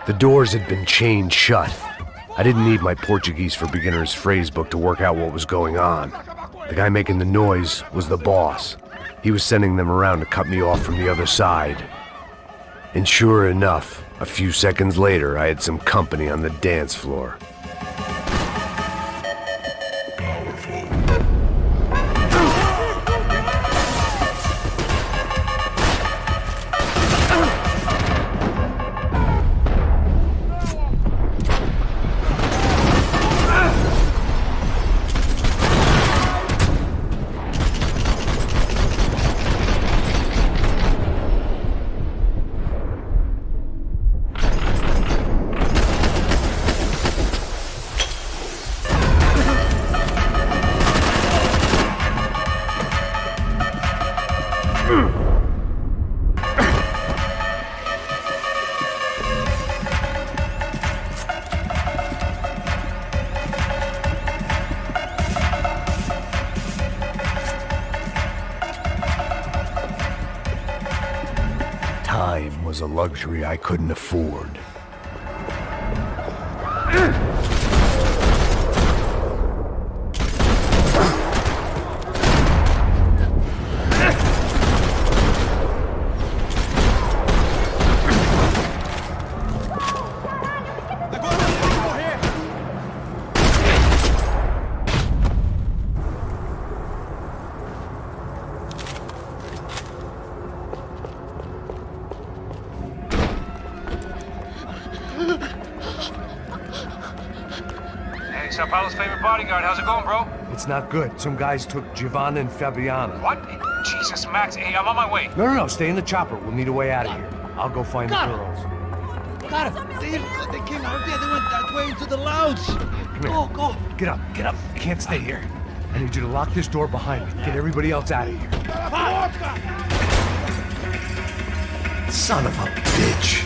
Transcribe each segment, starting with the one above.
The doors had been chained shut. I didn't need my Portuguese for Beginners phrase book to work out what was going on. The guy making the noise was the boss. He was sending them around to cut me off from the other side. And sure enough, a few seconds later, I had some company on the dance floor. Time was a luxury I couldn't afford. Sao Paulo's favorite bodyguard. How's it going, bro? It's not good. Some guys took Giovanna and Fabiana. What? Jesus, Max. Hey, I'm on my way. No, stay in the chopper. We'll need a way out of here. I'll go find the girls. Got him. They came out there. They went that way into the lounge. Come here. Go. Get up. You can't stay here. I need you to lock this door behind me. Get everybody else out of here. Son of a bitch.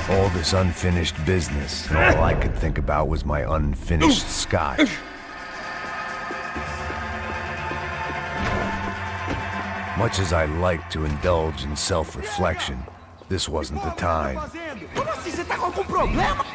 All this unfinished business, and all I could think about was my unfinished scotch. Much as I like to indulge in self-reflection, this wasn't the time. Como assim? Você tá com algum problema?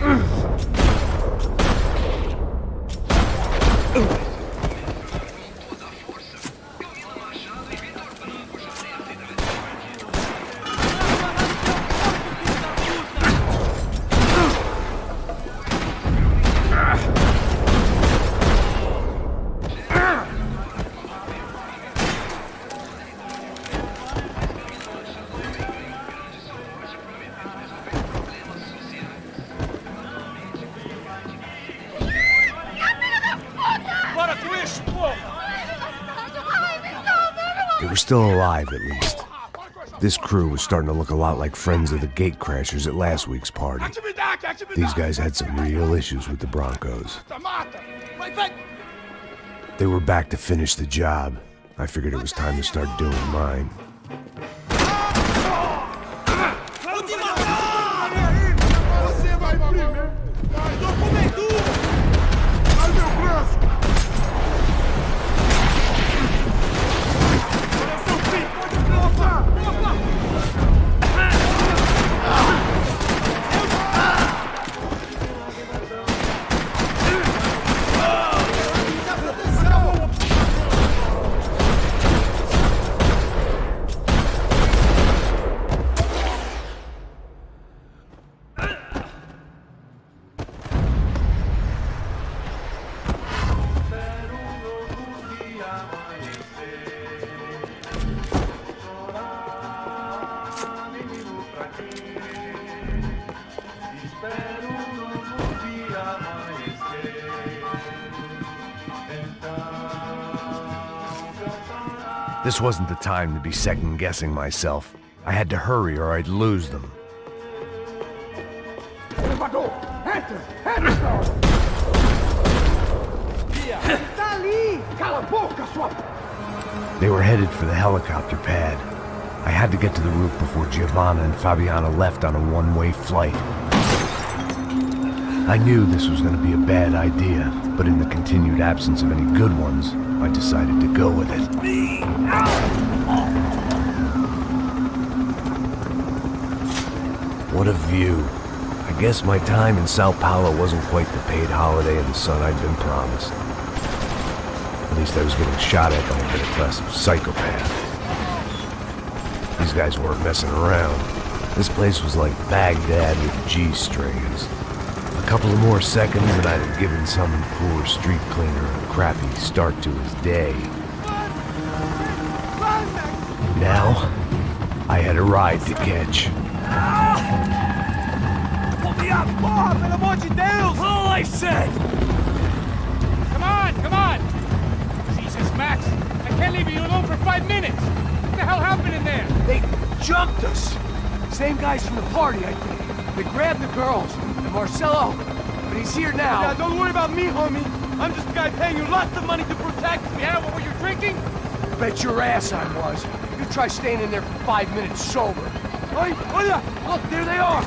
We're still alive, at least. This crew was starting to look a lot like friends of the gatecrashers at last week's party. These guys had some real issues with the Broncos. They were back to finish the job. I figured it was time to start doing mine. This wasn't the time to be second-guessing myself. I had to hurry or I'd lose them. They were headed for the helicopter pad. I had to get to the roof before Giovanna and Fabiana left on a one-way flight. I knew this was going to be a bad idea, but in the continued absence of any good ones, I decided to go with it. What a view. I guess my time in Sao Paulo wasn't quite the paid holiday in the sun I'd been promised. At least I was getting shot at by a middle-class psychopath. These guys weren't messing around. This place was like Baghdad with G-strings. A couple of more seconds and I'd have given some poor street cleaner a crappy start to his day. Now, I had a ride to catch. Pull me up! Bob, and I want you down! All I said! Come on, come on! Jesus, Max, I can't leave you alone for 5 minutes! What the hell happened in there? They jumped us! Same guys from the party, I think. They grabbed the girls, and Marcelo, but he's here now. Yeah, don't worry about me, homie. I'm just a guy paying you lots of money to protect me. Yeah, what were you drinking? Bet your ass I was. You try staying in there for 5 minutes sober. Oi, hola! Look, there they are!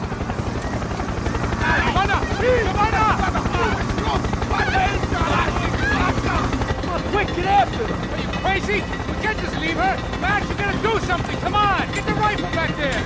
Come on, quick, get after them! Are you crazy? We can't just leave her! Max, you gotta do something! Come on! Get the rifle back there!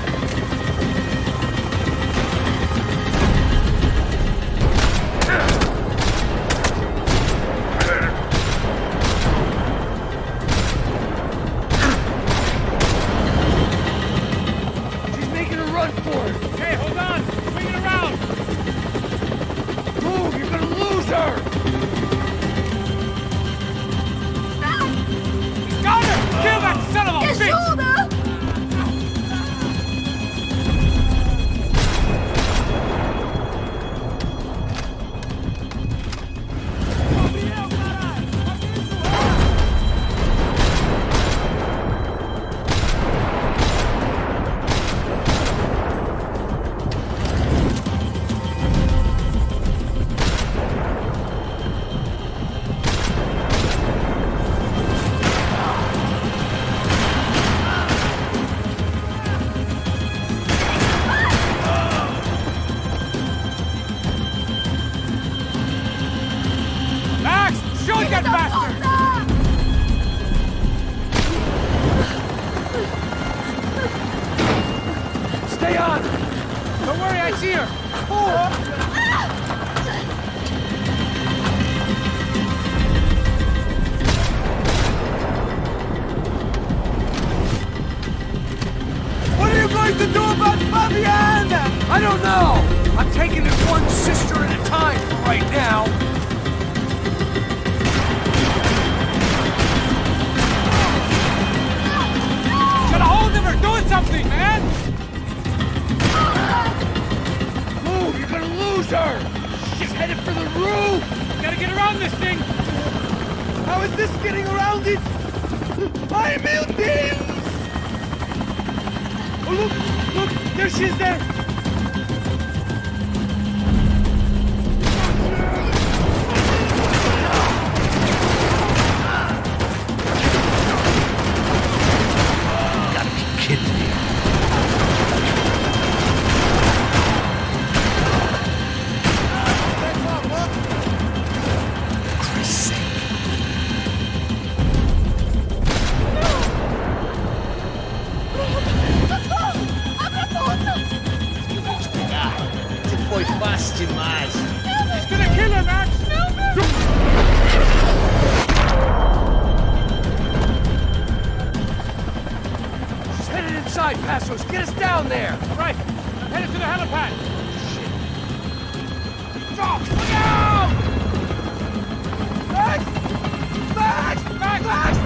I don't know! I'm taking it one sister at a time for right now. Gotta hold them or doing something, man! Move, you're gonna lose her! She's headed for the roof! Gotta get around this thing! How is this getting around it? I'm ill. Look! There she is there! Gotta be kidding me. Christ's sake. Foi fácil demais. He's gonna kill her, Max! She's headed inside, Passos. Get us down there! Right, I'm headed to the helipad. Stop! Look out! Max! Max! Max! Max!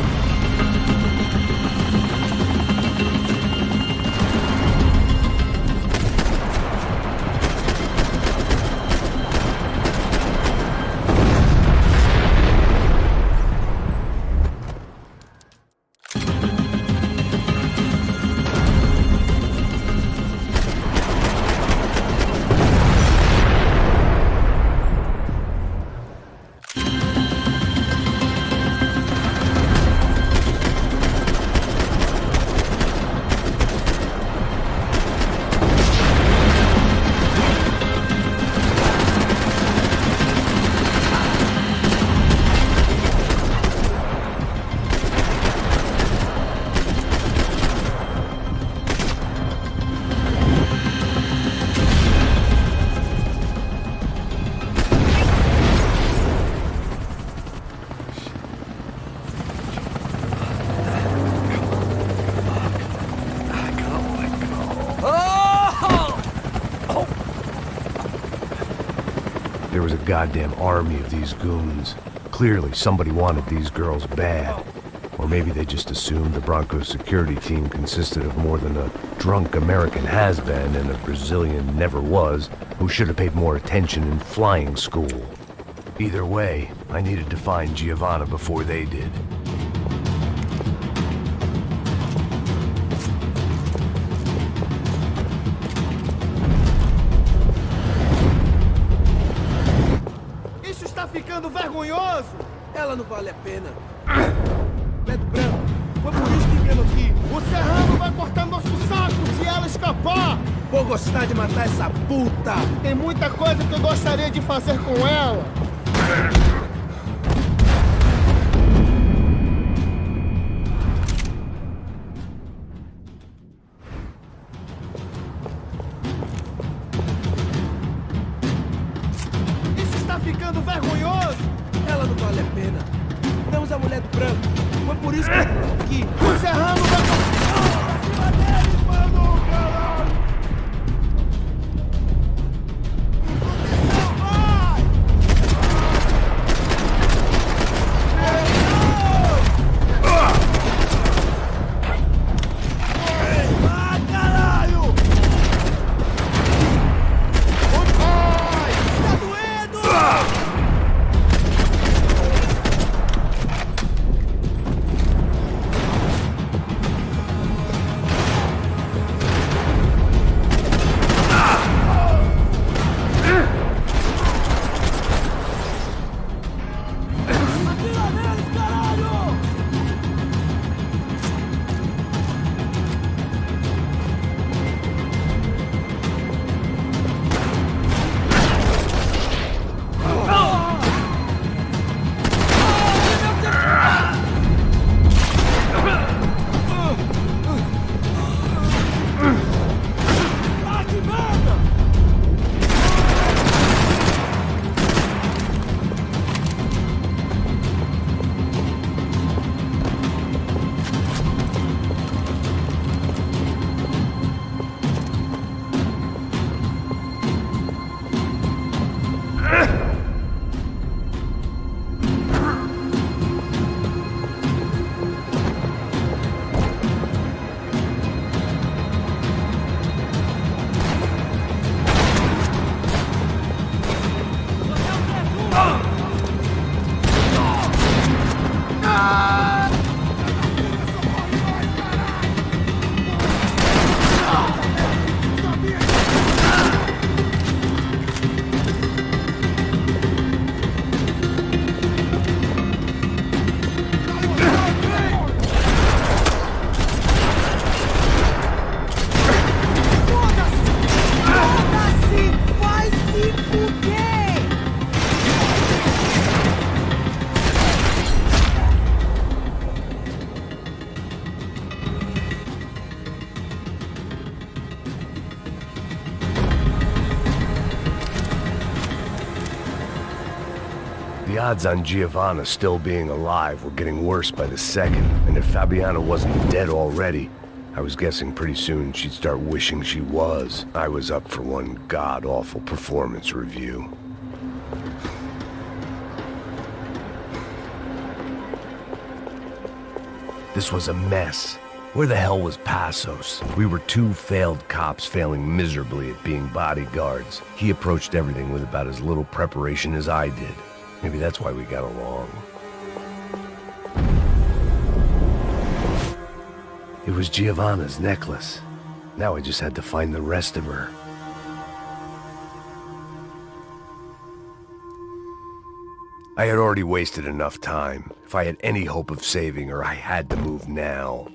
There was a goddamn army of these goons. Clearly, somebody wanted these girls bad. Or maybe they just assumed the Broncos security team consisted of more than a drunk American has-been and a Brazilian never-was who should have paid more attention in flying school. Either way, I needed to find Giovanna before they did. Isso está ficando vergonhoso! Ela não vale a pena. Preto branco, foi por isso que viemos aqui. O Serrano vai cortar nosso saco se ela escapar! Vou gostar de matar essa puta! Tem muita coisa que eu gostaria de fazer com ela. Isso está ficando vergonhoso! Ela não vale a pena. Temos a mulher do branco. Foi por isso que aqui. O Serrano vai cortar... Pra cima deles, mano! Caralho! The odds on Giovanna still being alive were getting worse by the second, and if Fabiana wasn't dead already, I was guessing pretty soon she'd start wishing she was. I was up for one god-awful performance review. This was a mess. Where the hell was Passos? We were two failed cops failing miserably at being bodyguards. He approached everything with about as little preparation as I did. Maybe that's why we got along. It was Giovanna's necklace. Now I just had to find the rest of her. I had already wasted enough time. If I had any hope of saving her, I had to move now.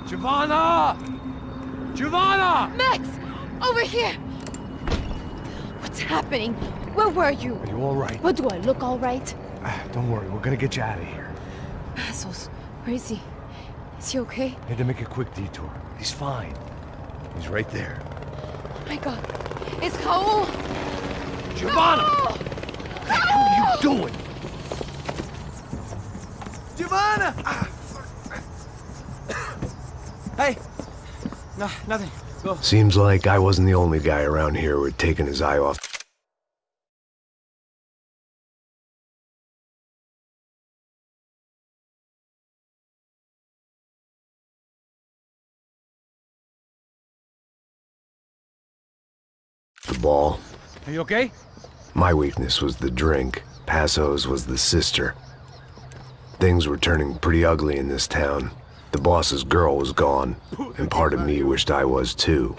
Giovanna! Giovanna! Max! Over here! What's happening? Where were you? Are you all right? What, do I look all right? Don't worry, we're gonna get you out of here. Passos, where is he? Is he okay? Had to make a quick detour. He's fine. He's right there. Oh my god. It's Raul! Giovanna! Raul! What are you doing? Giovanna! Hey! No, nothing. Go. Seems like I wasn't the only guy around here who had taken his eye off the ball. Are you okay? My weakness was the drink. Passos was the sister. Things were turning pretty ugly in this town. The boss's girl was gone, and part of me wished I was too.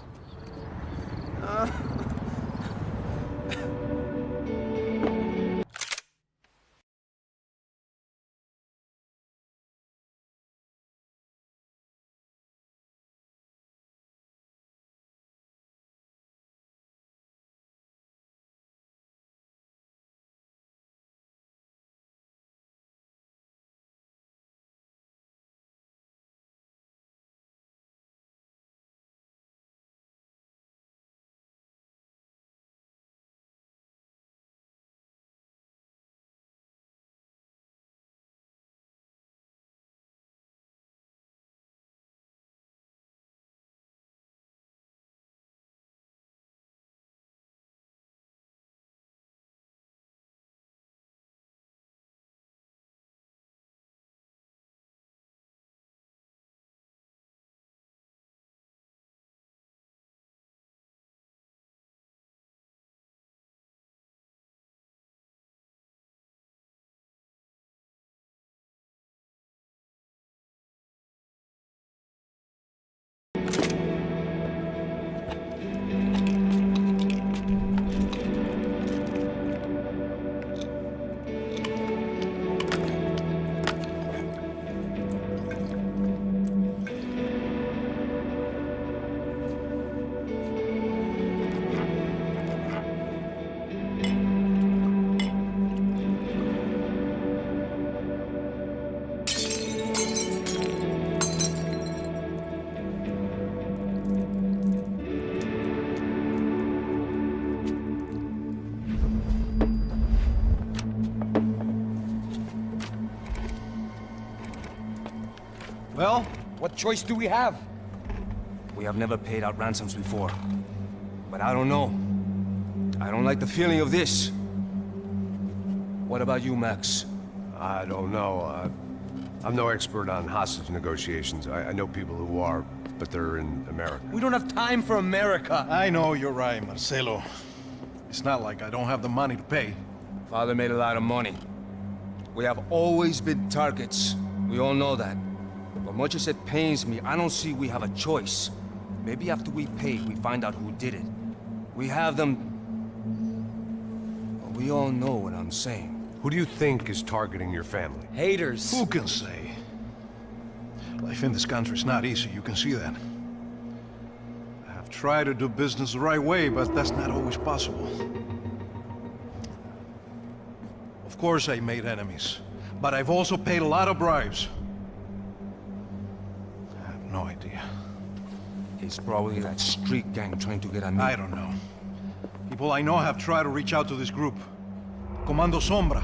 Well, what choice do we have? We have never paid out ransoms before. But I don't know. I don't like the feeling of this. What about you, Max? I don't know. I'm no expert on hostage negotiations. I know people who are, but they're in America. We don't have time for America. I know you're right, Marcelo. It's not like I don't have the money to pay. Father made a lot of money. We have always been targets. We all know that. But much as it pains me, I don't see we have a choice. Maybe after we pay, we find out who did it. We have them... Well, we all know what I'm saying. Who do you think is targeting your family? Haters. Who can say? Life in this country is not easy, you can see that. I have tried to do business the right way, but that's not always possible. Of course I made enemies, but I've also paid a lot of bribes. I have no idea. It's probably that street gang trying to get at me. I don't know. People I know have tried to reach out to this group. Comando Sombra.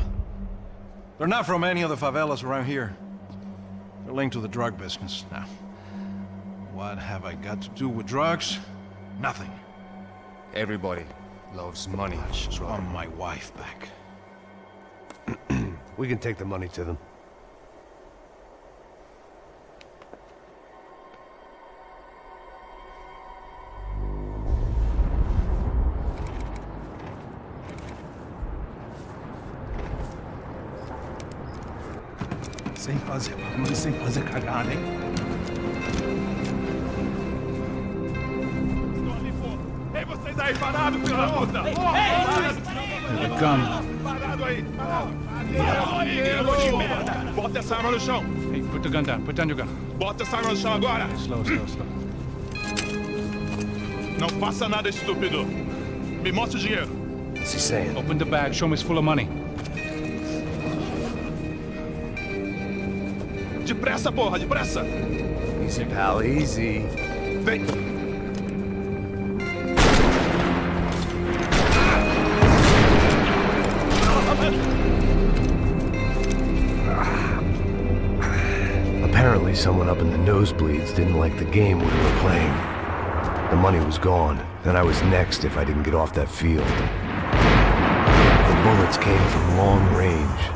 They're not from any of the favelas around here. They're linked to the drug business. Now, what have I got to do with drugs? Nothing. Everybody loves money. I just want my wife back. We can take the money to them. Sem fazer barulho, sem fazer cagada, hein? Estou ali, pô! Ei, vocês aí, parados, filho da puta! Ei! Parado aí! Parado aí, de merda! Bota essa arma no chão! Hey, put the gun down. Put down your gun. Bota essa arma no chão agora! Slow. Não faça nada, estúpido! Me mostre o dinheiro! What's he saying? Open the bag. Show me it's full of money. Depressa, porra, depressa! Easy, pal, easy. Vem! Apparently someone up in the nosebleeds didn't like the game we were playing. The money was gone, and I was next if I didn't get off that field. The bullets came from long range.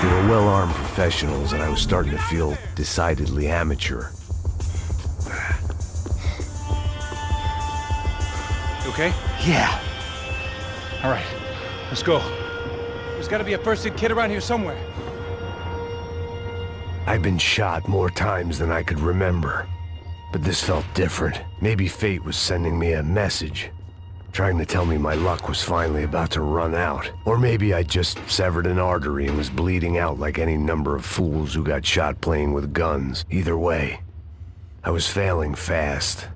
They were well-armed professionals, and I was starting to feel decidedly amateur. You okay? Yeah. All right. Let's go. There's got to be a first-aid kit around here somewhere. I've been shot more times than I could remember. But this felt different. Maybe fate was sending me a message, trying to tell me my luck was finally about to run out. Or maybe I just severed an artery and was bleeding out like any number of fools who got shot playing with guns. Either way, I was failing fast.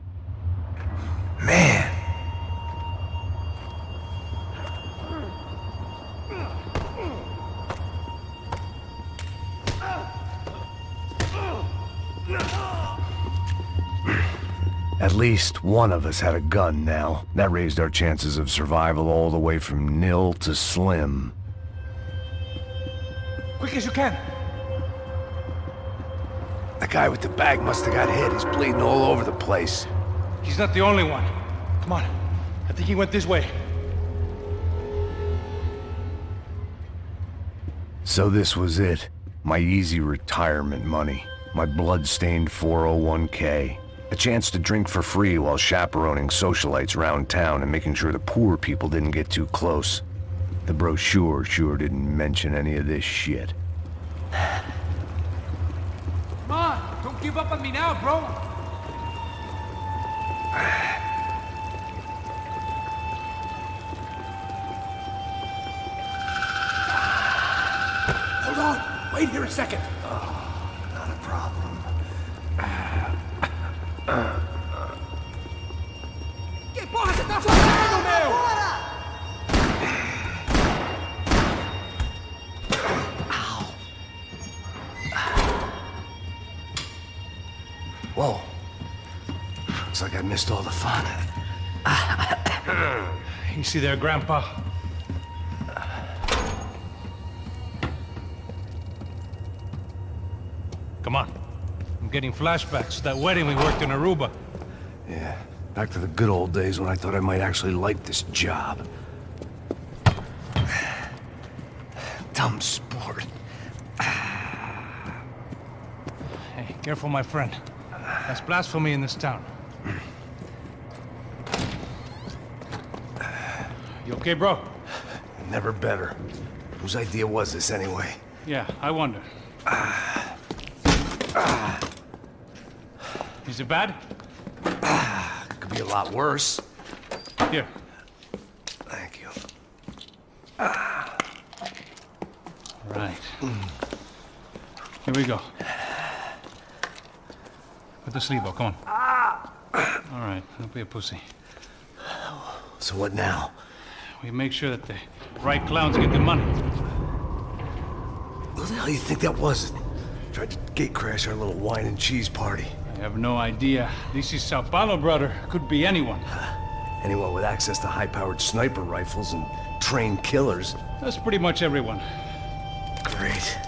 Man! At least one of us had a gun now. That raised our chances of survival all the way from nil to slim. Quick as you can. The guy with the bag must have got hit. He's bleeding all over the place. He's not the only one. Come on. I think he went this way. So this was it. My easy retirement money. My blood-stained 401k. A chance to drink for free while chaperoning socialites around town and making sure the poor people didn't get too close. The brochure sure didn't mention any of this shit. Come on! Don't give up on me now, bro! Hold on! Wait here a second! Not a problem. Que porra você tá fazendo, meu? Whoa. Looks like I missed all the fun. You see there, Grandpa? Come on. I'm getting flashbacks to that wedding we worked in Aruba. Yeah, back to the good old days when I thought I might actually like this job. Dumb sport. Hey, careful, my friend. That's blasphemy in this town. You okay, bro? Never better. Whose idea was this anyway? Yeah, I wonder. Is it bad? Could be a lot worse. Here. Thank you. Right. Here we go. Put the sleeve on, come on. All right, don't be a pussy. So what now? We make sure that the right clowns get the money. Who the hell do you think that was? Tried to gate crash our little wine and cheese party. have no idea. This is Sao Paulo, brother. Could be anyone. Anyone with access to high-powered sniper rifles and trained killers. That's pretty much everyone. Great.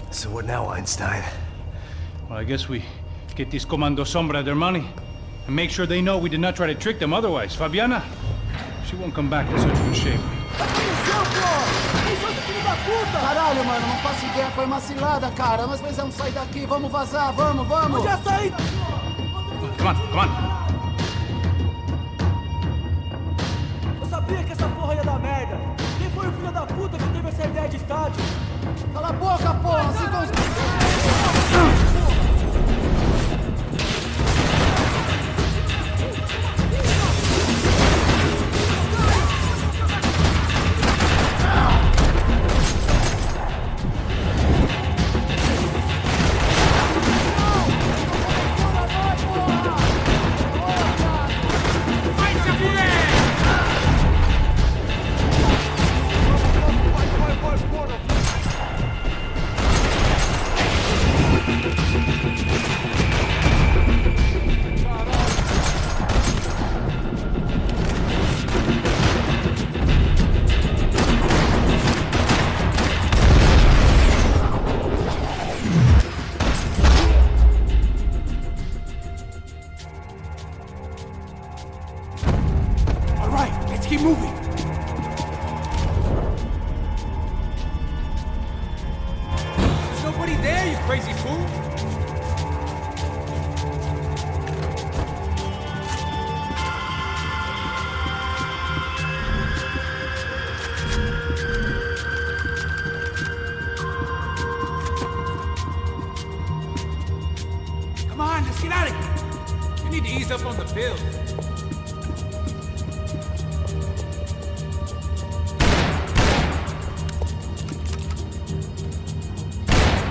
So what now, Einstein? Well, I guess we get these Comando Sombra their money. And make sure they know we did not try to trick them otherwise. Fabiana, she won't come back in such good shape. Caralho, mano, não faço ideia, foi uma cilada, cara. Nós precisamos sair daqui, vamos vazar, vamos! Onde é sair? Come on, come on. Eu sabia que essa porra ia dar merda. Quem foi o filho da puta que teve essa ideia de estádio? Cala a boca, porra, assim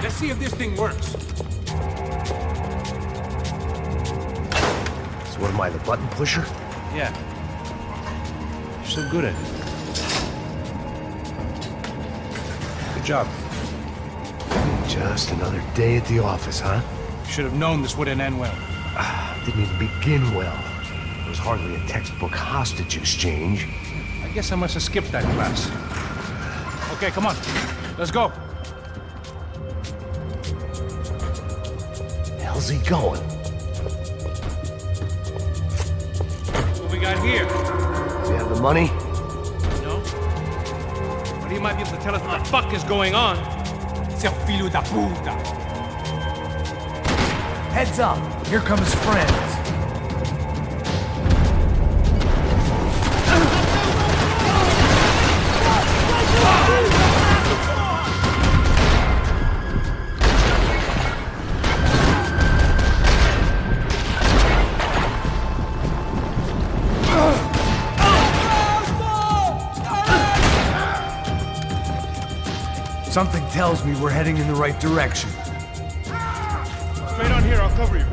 Let's see if this thing works. So what am I, the button pusher? Yeah. You're so good at it. Good job. Just another day at the office, huh? Should have known this wouldn't end well. Didn't even begin well. It was hardly a textbook hostage exchange. I guess I must have skipped that class. Okay, come on. Let's go. How's he going? What we got here? Does he have the money? No. But he might be able to tell us what the fuck is going on. Seu filho da puta! Heads up! Here come his friends. Something tells me we're heading in the right direction. Straight on here, I'll cover you.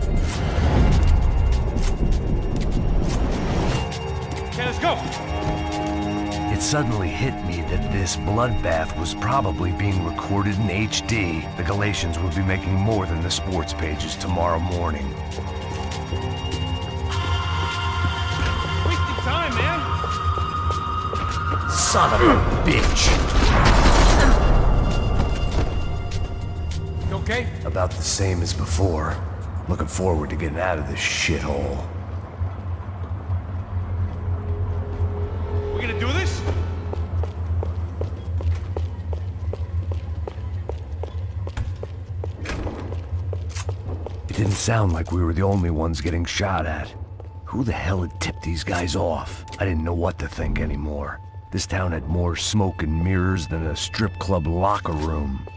Okay, let's go. It suddenly hit me that this bloodbath was probably being recorded in HD. The Galatians would be making more than the sports pages tomorrow morning. Wasting time, man. Son of a bitch! Okay? About the same as before. Looking forward to getting out of this shithole. We gonna do this? It didn't sound like we were the only ones getting shot at. Who the hell had tipped these guys off? I didn't know what to think anymore. This town had more smoke and mirrors than a strip club locker room.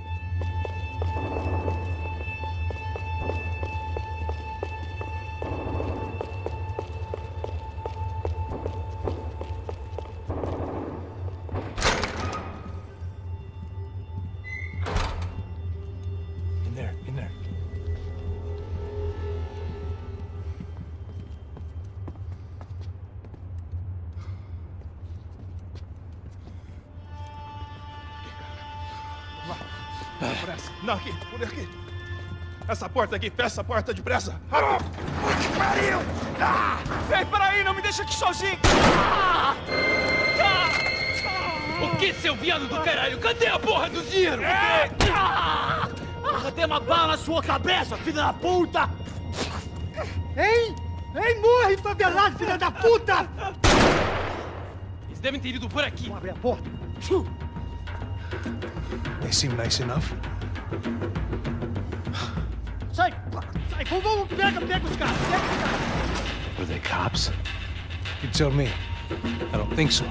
In there. No, aquí, por aquí. Essa porta aqui, fecha essa porta depressa! Rápido! Que pariu! Ei, peraí, não me deixa aqui sozinho! O que, seu viado do caralho? Cadê a porra do dinheiro? Cadê uma bala na sua cabeça, filha da puta? Hein? Hein, morre, favelado, filha da puta! Eles devem ter ido por aqui. Vamos abrir a porta. They seem nice enough. Sai! Sai! Vamos, pega os caras! Pega os caras! Were they cops? You tell me. I don't think so.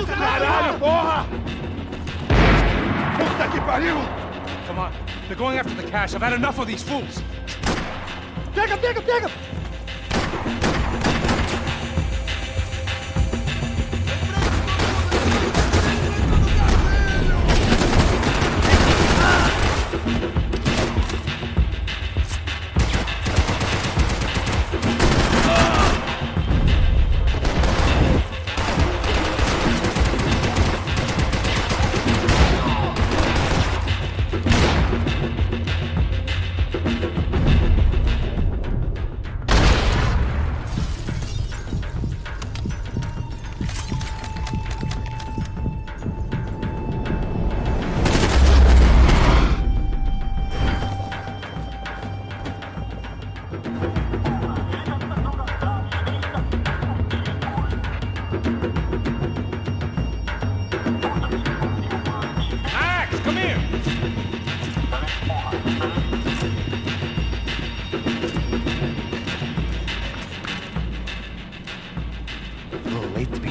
Caralho, porra! Puta que pariu! Come on. They're going after the cash. I've had enough of these fools. Pega, pega, pega!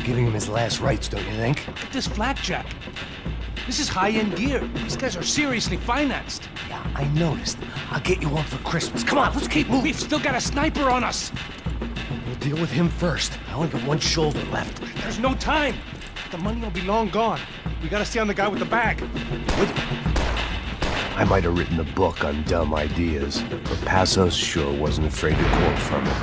Giving him his last rites, don't you think? Look at this blackjack. This is high-end gear. These guys are seriously financed. Yeah, I noticed. I'll get you one for Christmas. Come on, let's keep moving. We've still got a sniper on us. We'll deal with him first. I only got one shoulder left. There's no time. The money will be long gone. We gotta stay on the guy with the bag. I might have written a book on dumb ideas, but Passos sure wasn't afraid to quote from it.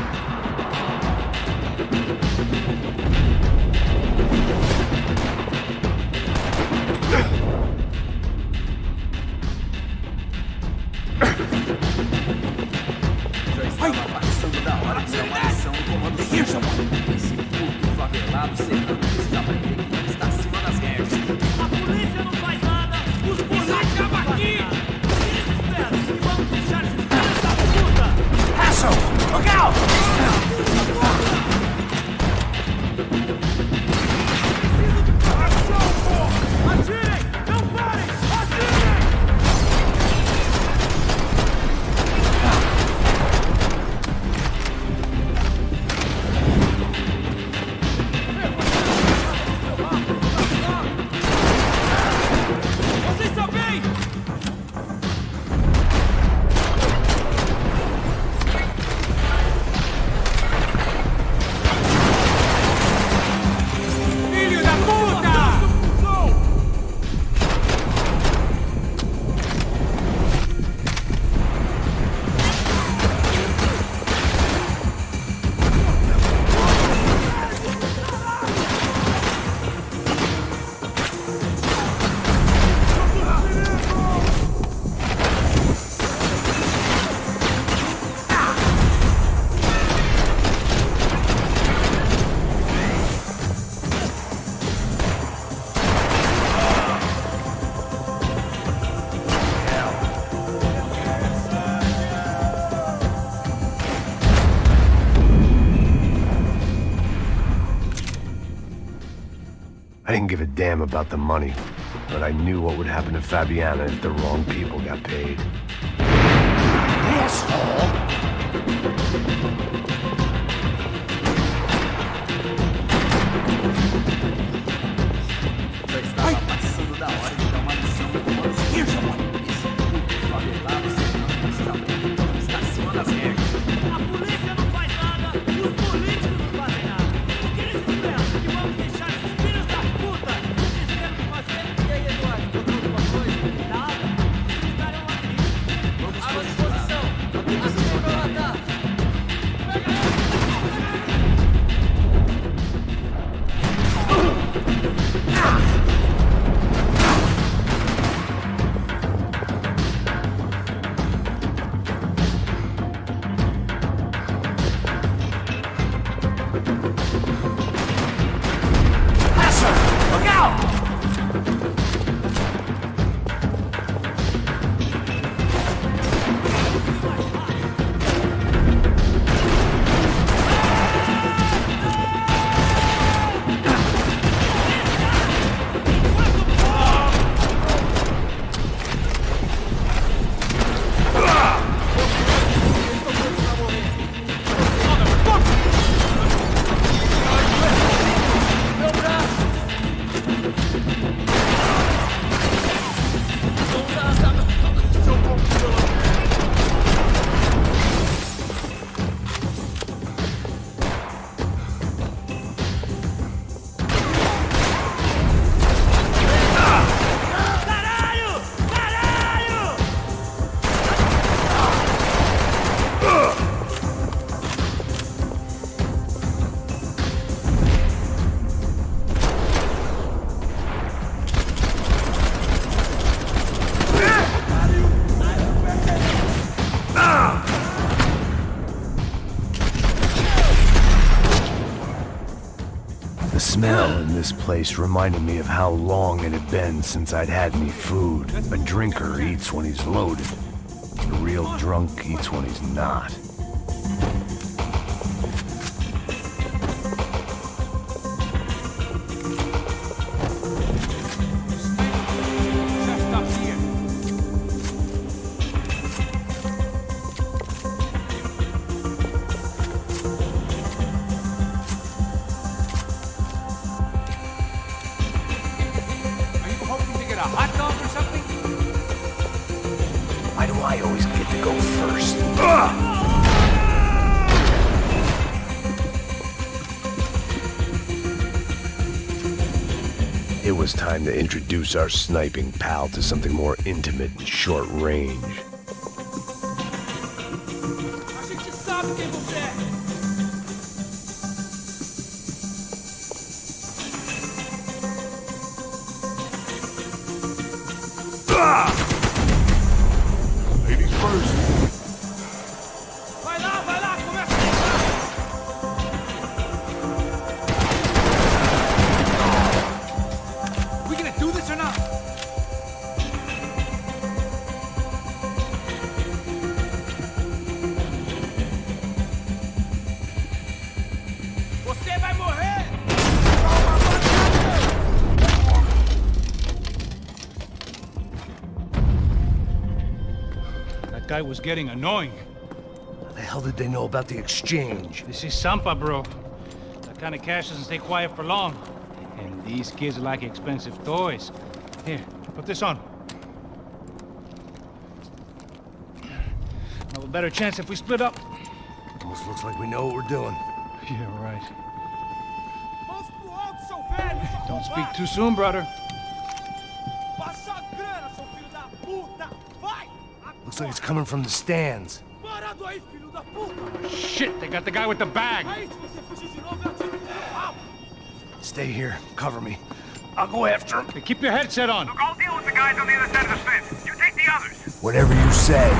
I didn't give a damn about the money, but I knew what would happen to Fabiana if the wrong people got paid. Asshole! À sua disposição. Assim que eu matar. this place reminded me of how long it had been since I'd had any food. A drinker eats when he's loaded. A real drunk eats when he's not. It was time to introduce our sniping pal to something more intimate and short range. A gente sabe quem você é. Ladies first. Vai lá, começa a We gonna do this or not? Você vai morrer! That guy was getting annoying. How the hell did they know about the exchange? This is Sampa, bro. That kind of cash doesn't stay quiet for long. And these kids like expensive toys. Here, put this on. Have a better chance if we split up. Almost looks like we know what we're doing. Yeah, right. Mãos pro alto, seu velho! Don't speak too soon, brother. Passa a grana, seu filho da puta! Vai! Looks like it's coming from the stands. Parado aí, filho da puta! Shit, they got the guy with the bag. Aí, se você fugir de novo, eu atiro no seu rabo! Stay here. Cover me. I'll go after him. Hey, keep your headset on. Look, I'll deal with the guys on the other side of the fence. You take the others. Whatever you say.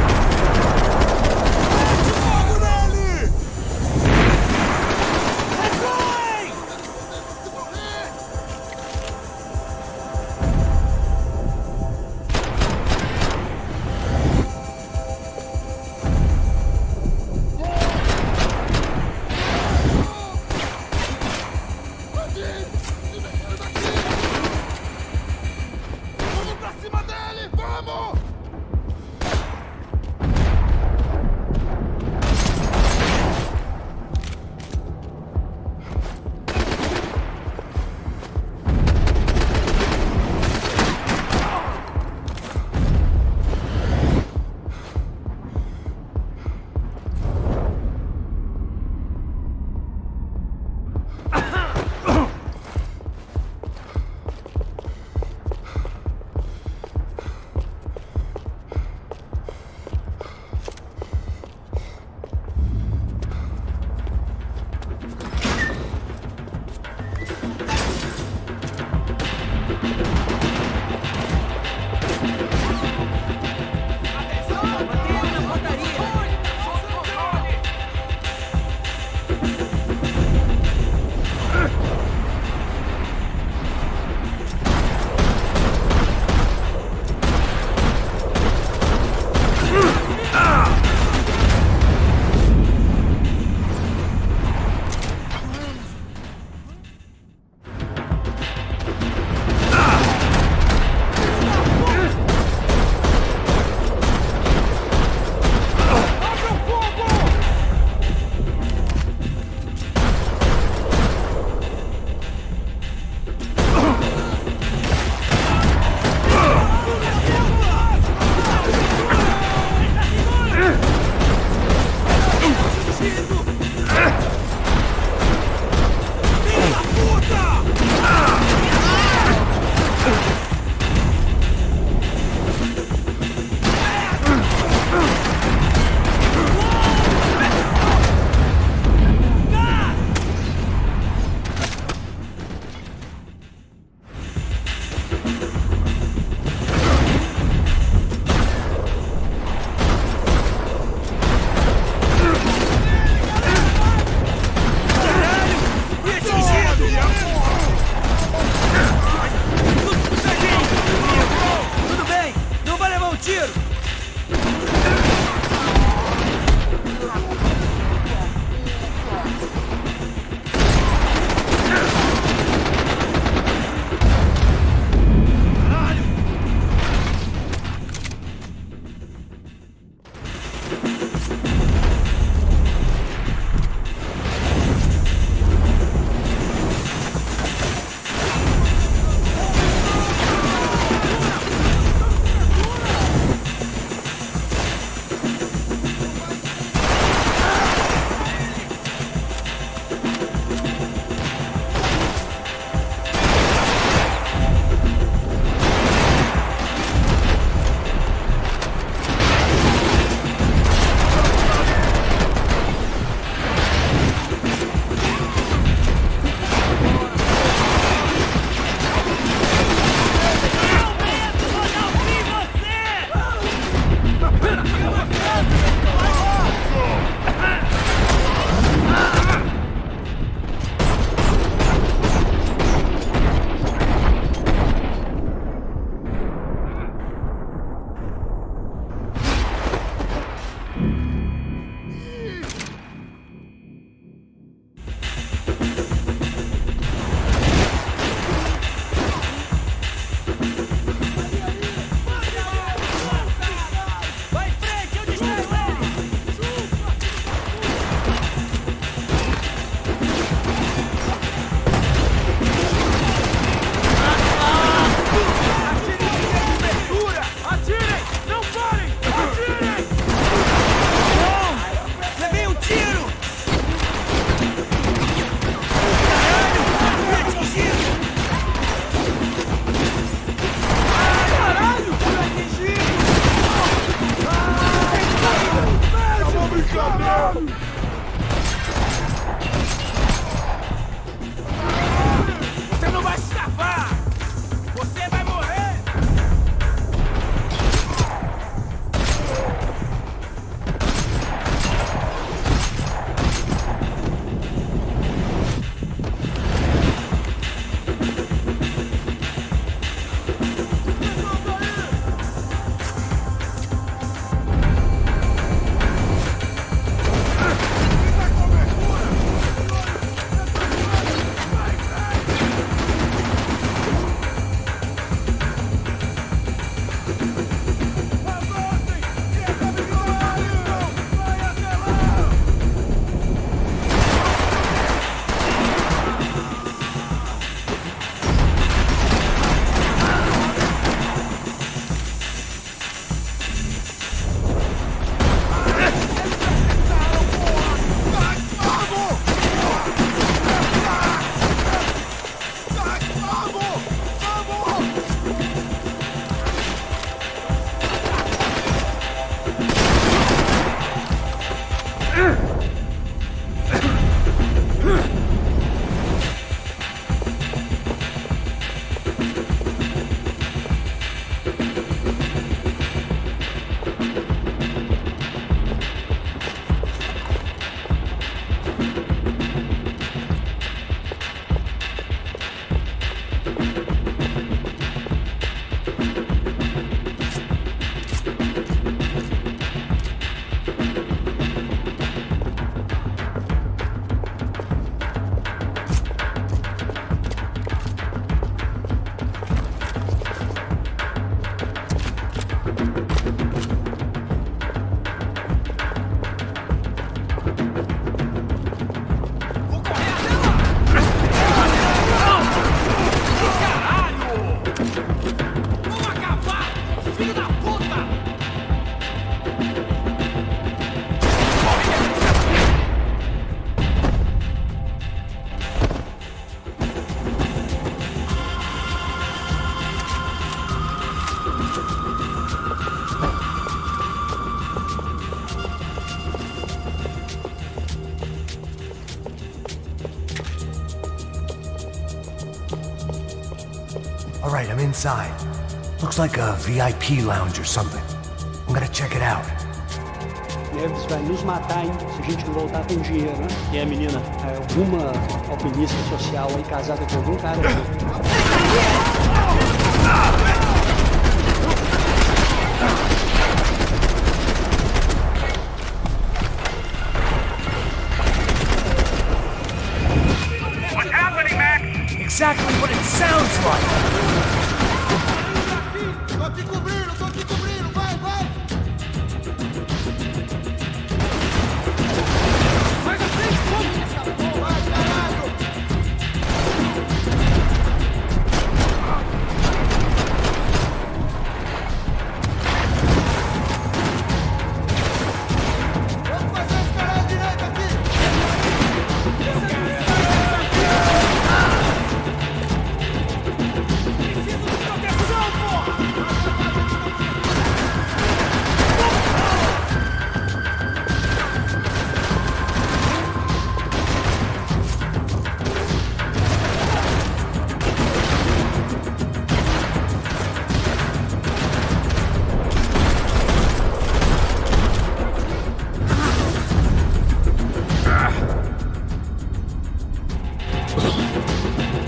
Filho da puta! All right, I'm inside. Looks like a VIP lounge or something. I'm gonna check it out. Neves vai nos matar, hein? Se a gente não voltar com dinheiro, né? E a menina? É alguma alpinista social aí casada com algum cara aqui. What's happening, Max? Exactly what it sounds like! Tô te cobrindo, vai, vai! Faz assim, vamos! Vai, caralho! Vamos fazer esse caralho direito aqui! Preciso de proteção, porra!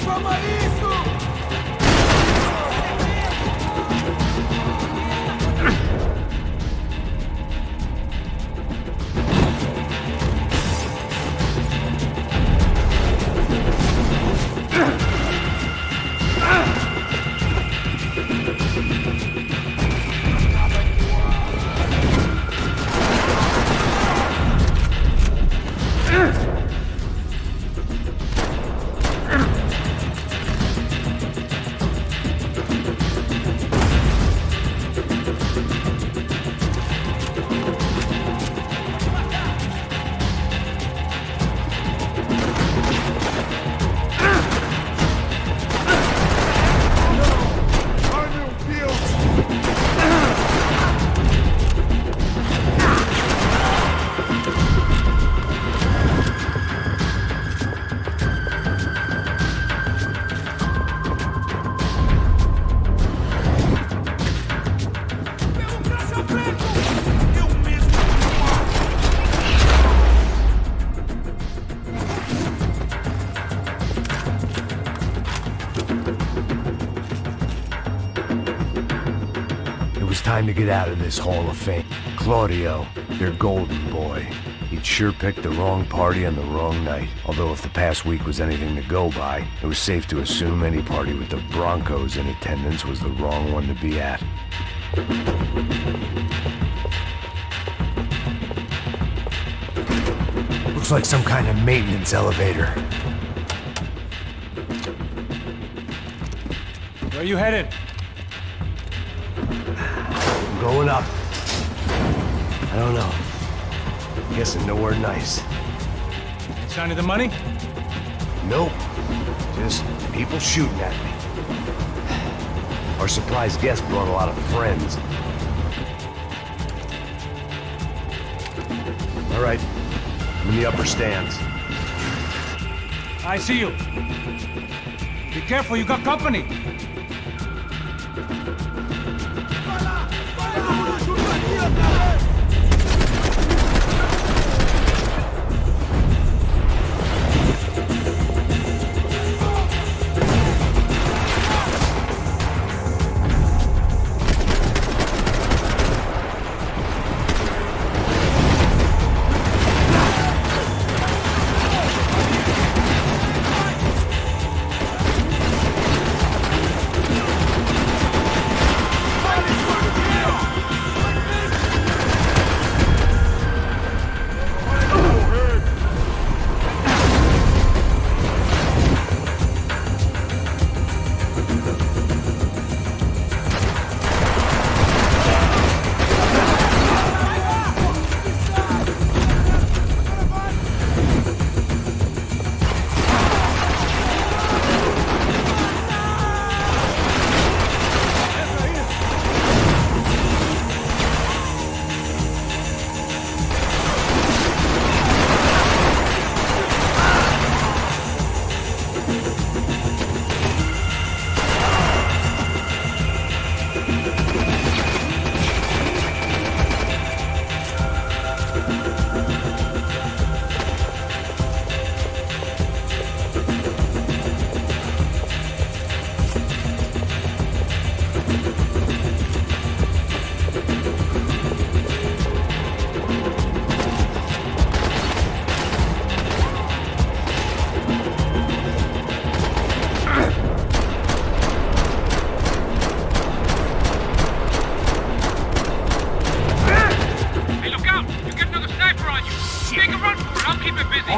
Toma isso! It was time to get out of this Hall of Fame. Claudio, their golden boy. He'd sure picked the wrong party on the wrong night. Although if the past week was anything to go by, it was safe to assume any party with the Broncos in attendance was the wrong one to be at. Looks like some kind of maintenance elevator. Where are you headed? I'm going up. I don't know. Guessing nowhere nice. Sign of the money? Nope. Just people shooting at me. Our surprise guest brought a lot of friends. All right. I'm in the upper stands. I see you. Be careful, you got company.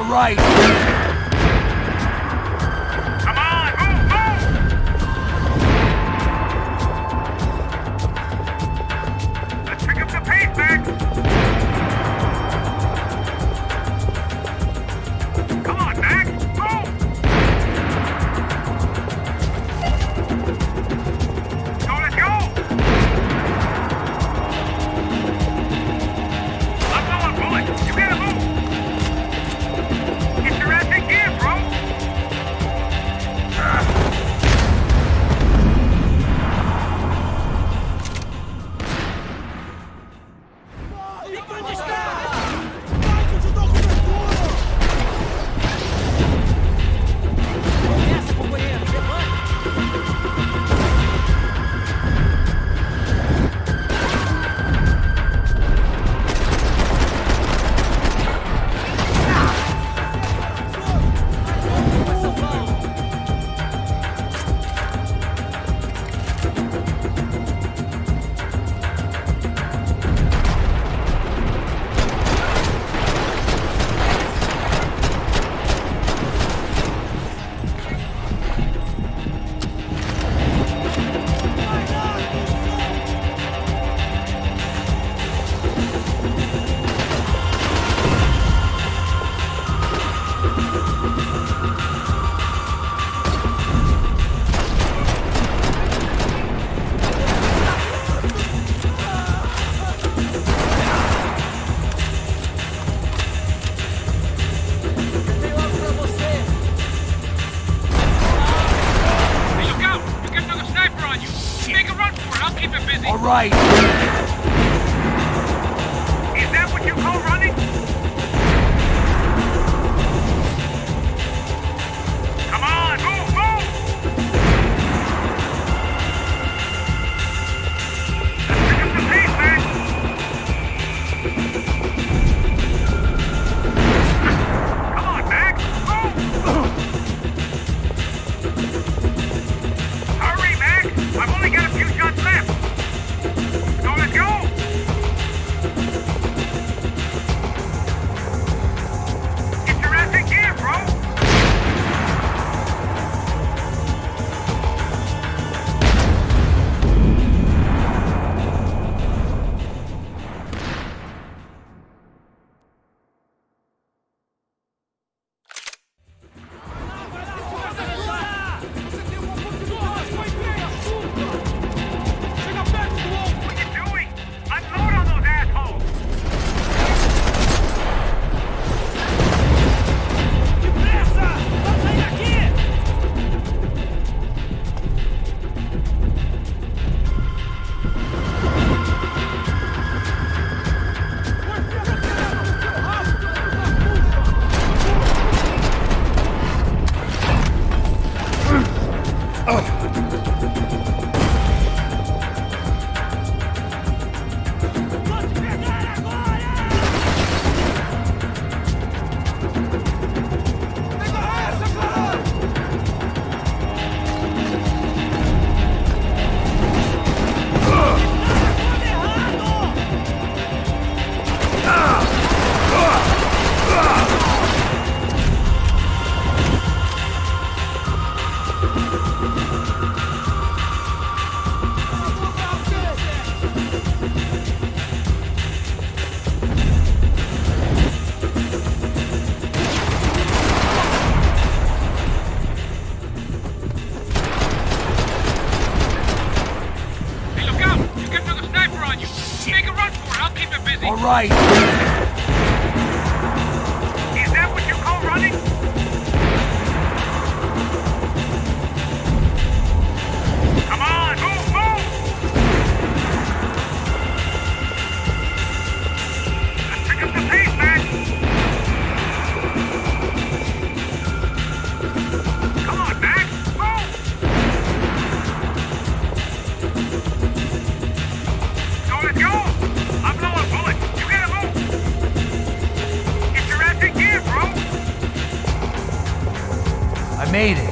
right. Come on, move, move! Let's pick up the pace, Max! Come on, Max, move! So let's go! I'm low on bullets. You gotta move! Get your ass in gear, bro! All right. Is that what you call running? Come on, move, move! Let's pick up the pace, man! Come on, Max, move! Hurry, Max! I've only got a few shots left! So let's go! Get your ass in gear, bro! What are you doing? Unload on those assholes! Depressa! Vamos sair daqui! Vou te pegar agora! Pega essa, caralho! Hey, look out! You got another sniper on you! Make a run for it, I'll keep it busy! All right. Is that what you call running? Come on, move, move! Let's pick up the pace, man! Come on, Max, move! So let's go! I'm low on bullets. You gotta move! Get your ass in gear, bro! I made it.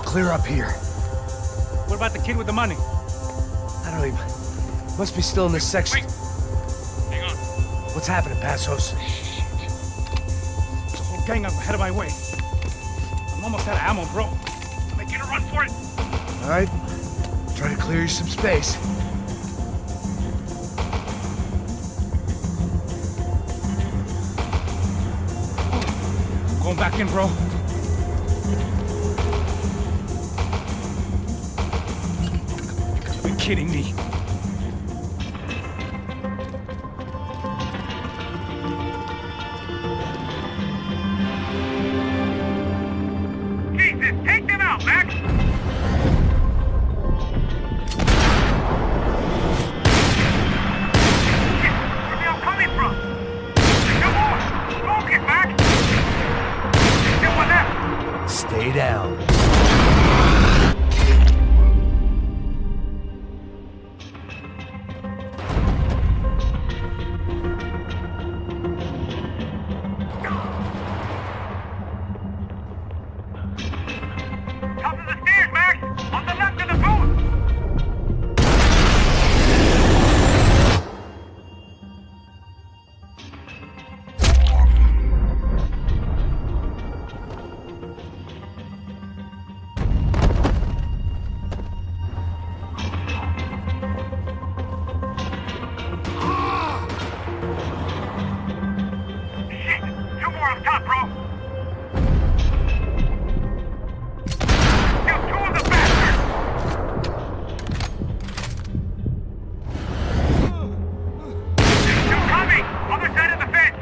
clear up here. What about the kid with the money? I don't even... Must be still in this section. Wait. Hang on. What's happening, Passos? There's a whole gang up ahead of my way. I'm almost out of ammo, bro. I'm making a run for it. All right. Try to clear you some space. Going back in, bro. You gotta be kidding me. Jesus, take them out, Max! Shit, where are they all coming from? There's no more! Focus, Max! There's still one left! Stay down. Top of the stairs, Max! On the left of the booth! Shit! Two more up top, bro! Kill two of the bastards! There's two coming! Other side of the fence!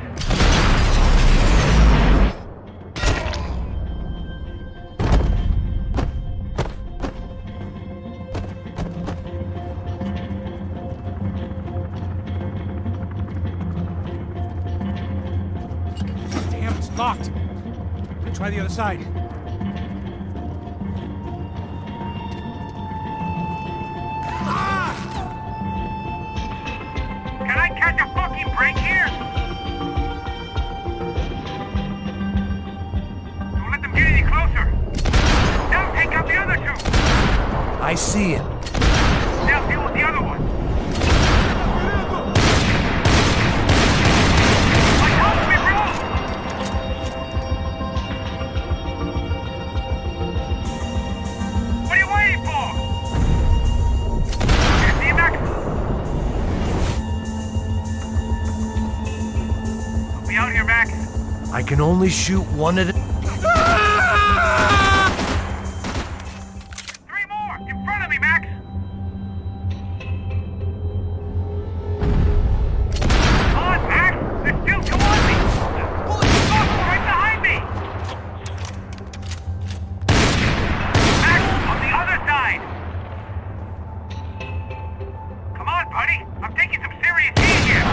Damn, it's locked. Let's try the other side. Can I catch a fucking break here? Don't let them get any closer. Now take out the other two. I see him. Now deal with the other one. Like, help me, bro! What are you waiting for? You see, Max? I'll be out here, Max. I can only shoot one at a... Three more! In front of me, Max! Come on, Max! There's still two on me! Fuck, right behind me! Max, on the other side! Come on, buddy! I'm taking some serious heat here!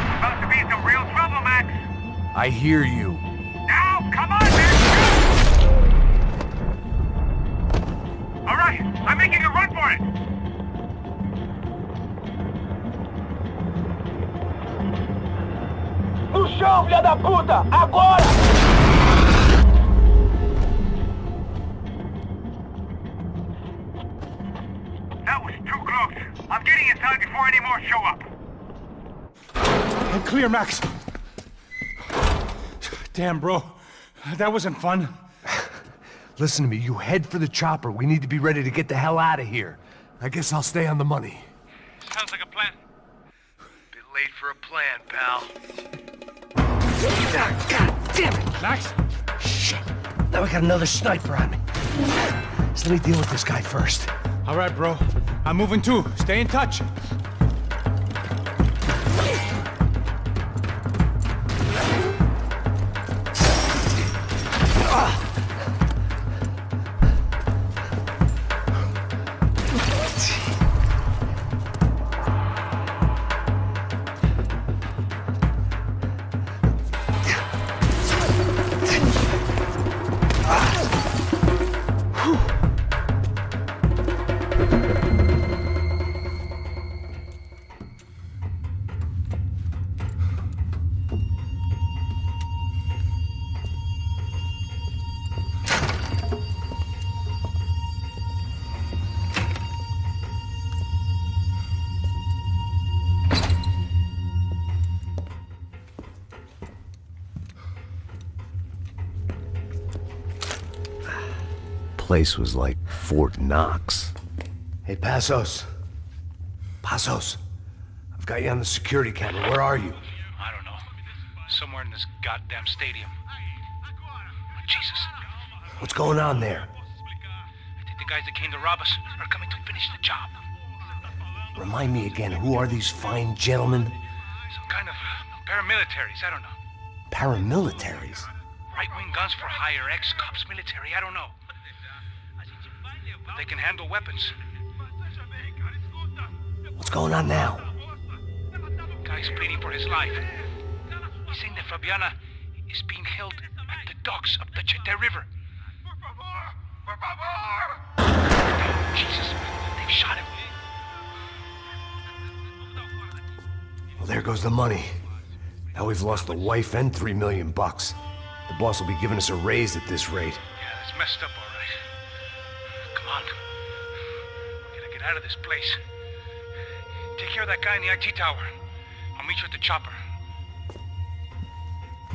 I'm about to be in some real trouble, Max! I hear you. Now, come on, Max! All right, I'm making a run for it! No chão, filha da puta! Agora! That was too close. I'm getting inside before any more show up. I'm clear, Max. Damn, bro. That wasn't fun. Listen to me, you head for the chopper. We need to be ready to get the hell out of here. I guess I'll stay on the money. Sounds like a plan. Bit late for a plan, pal. God damn it! Max? Shit. Now we got another sniper on me. So let me deal with this guy first. All right, bro. I'm moving too. Stay in touch. place was like Fort Knox. Hey, Passos. Passos. I've got you on the security camera. Where are you? I don't know. Somewhere in this goddamn stadium. Jesus. What's going on there? I think the guys that came to rob us are coming to finish the job. Remind me again, who are these fine gentlemen? Some kind of paramilitaries, I don't know. Paramilitaries? Right-wing guns for hire, ex-cops, military, I don't know. But they can handle weapons. What's going on now? Guy's pleading for his life. He's saying that Fabiana is being held at the docks of the Chete River. Jesus, they've shot him. Well, there goes the money. Now we've lost the wife and $3 million. The boss will be giving us a raise at this rate. Yeah, that's messed up, all right. Come on. We gotta get out of this place. Take care of that guy in the IT tower. I'll meet you at the chopper.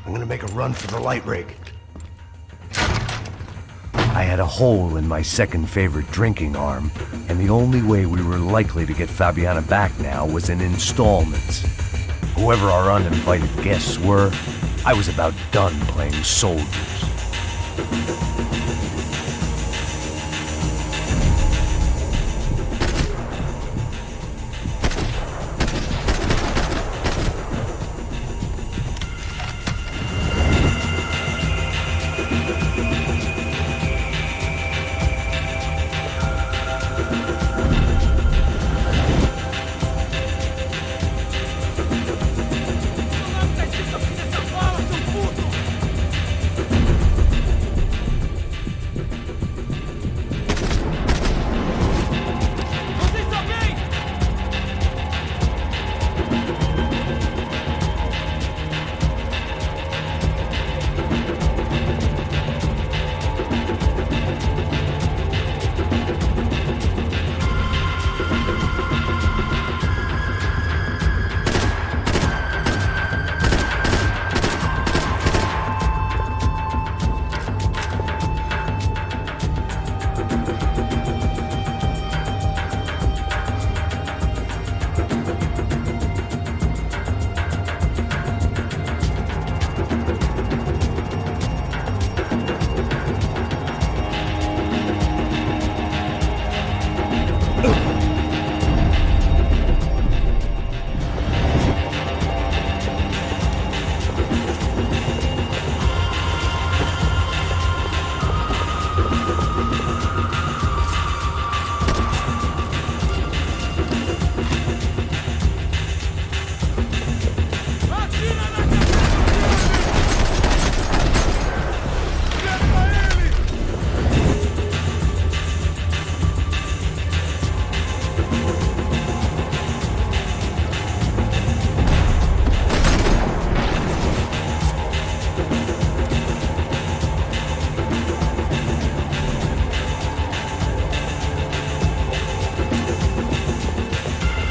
I'm gonna make a run for the light rig. I had a hole in my second favorite drinking arm, and the only way we were likely to get Fabiana back now was in installments. Whoever our uninvited guests were, I was about done playing soldiers.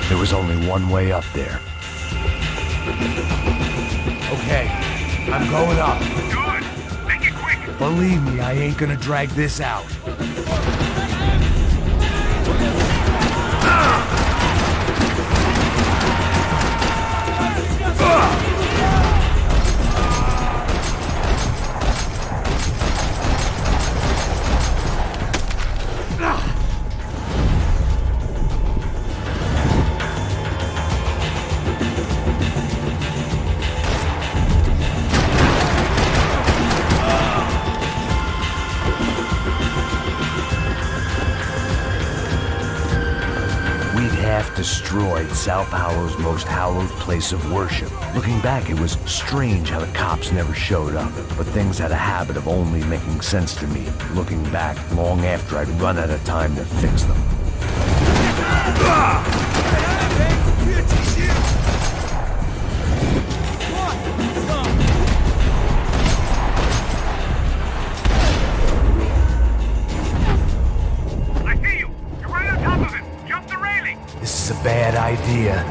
There was only one way up there. Okay, I'm going up. Good. Make it quick. Believe me, I ain't gonna drag this out. Destroyed Sao Paulo's most hallowed place of worship. Looking back, it was strange how the cops never showed up, but things had a habit of only making sense to me, looking back long after I'd run out of time to fix them. I see you. You're right on top of him. Jump the railing. This is a bad idea.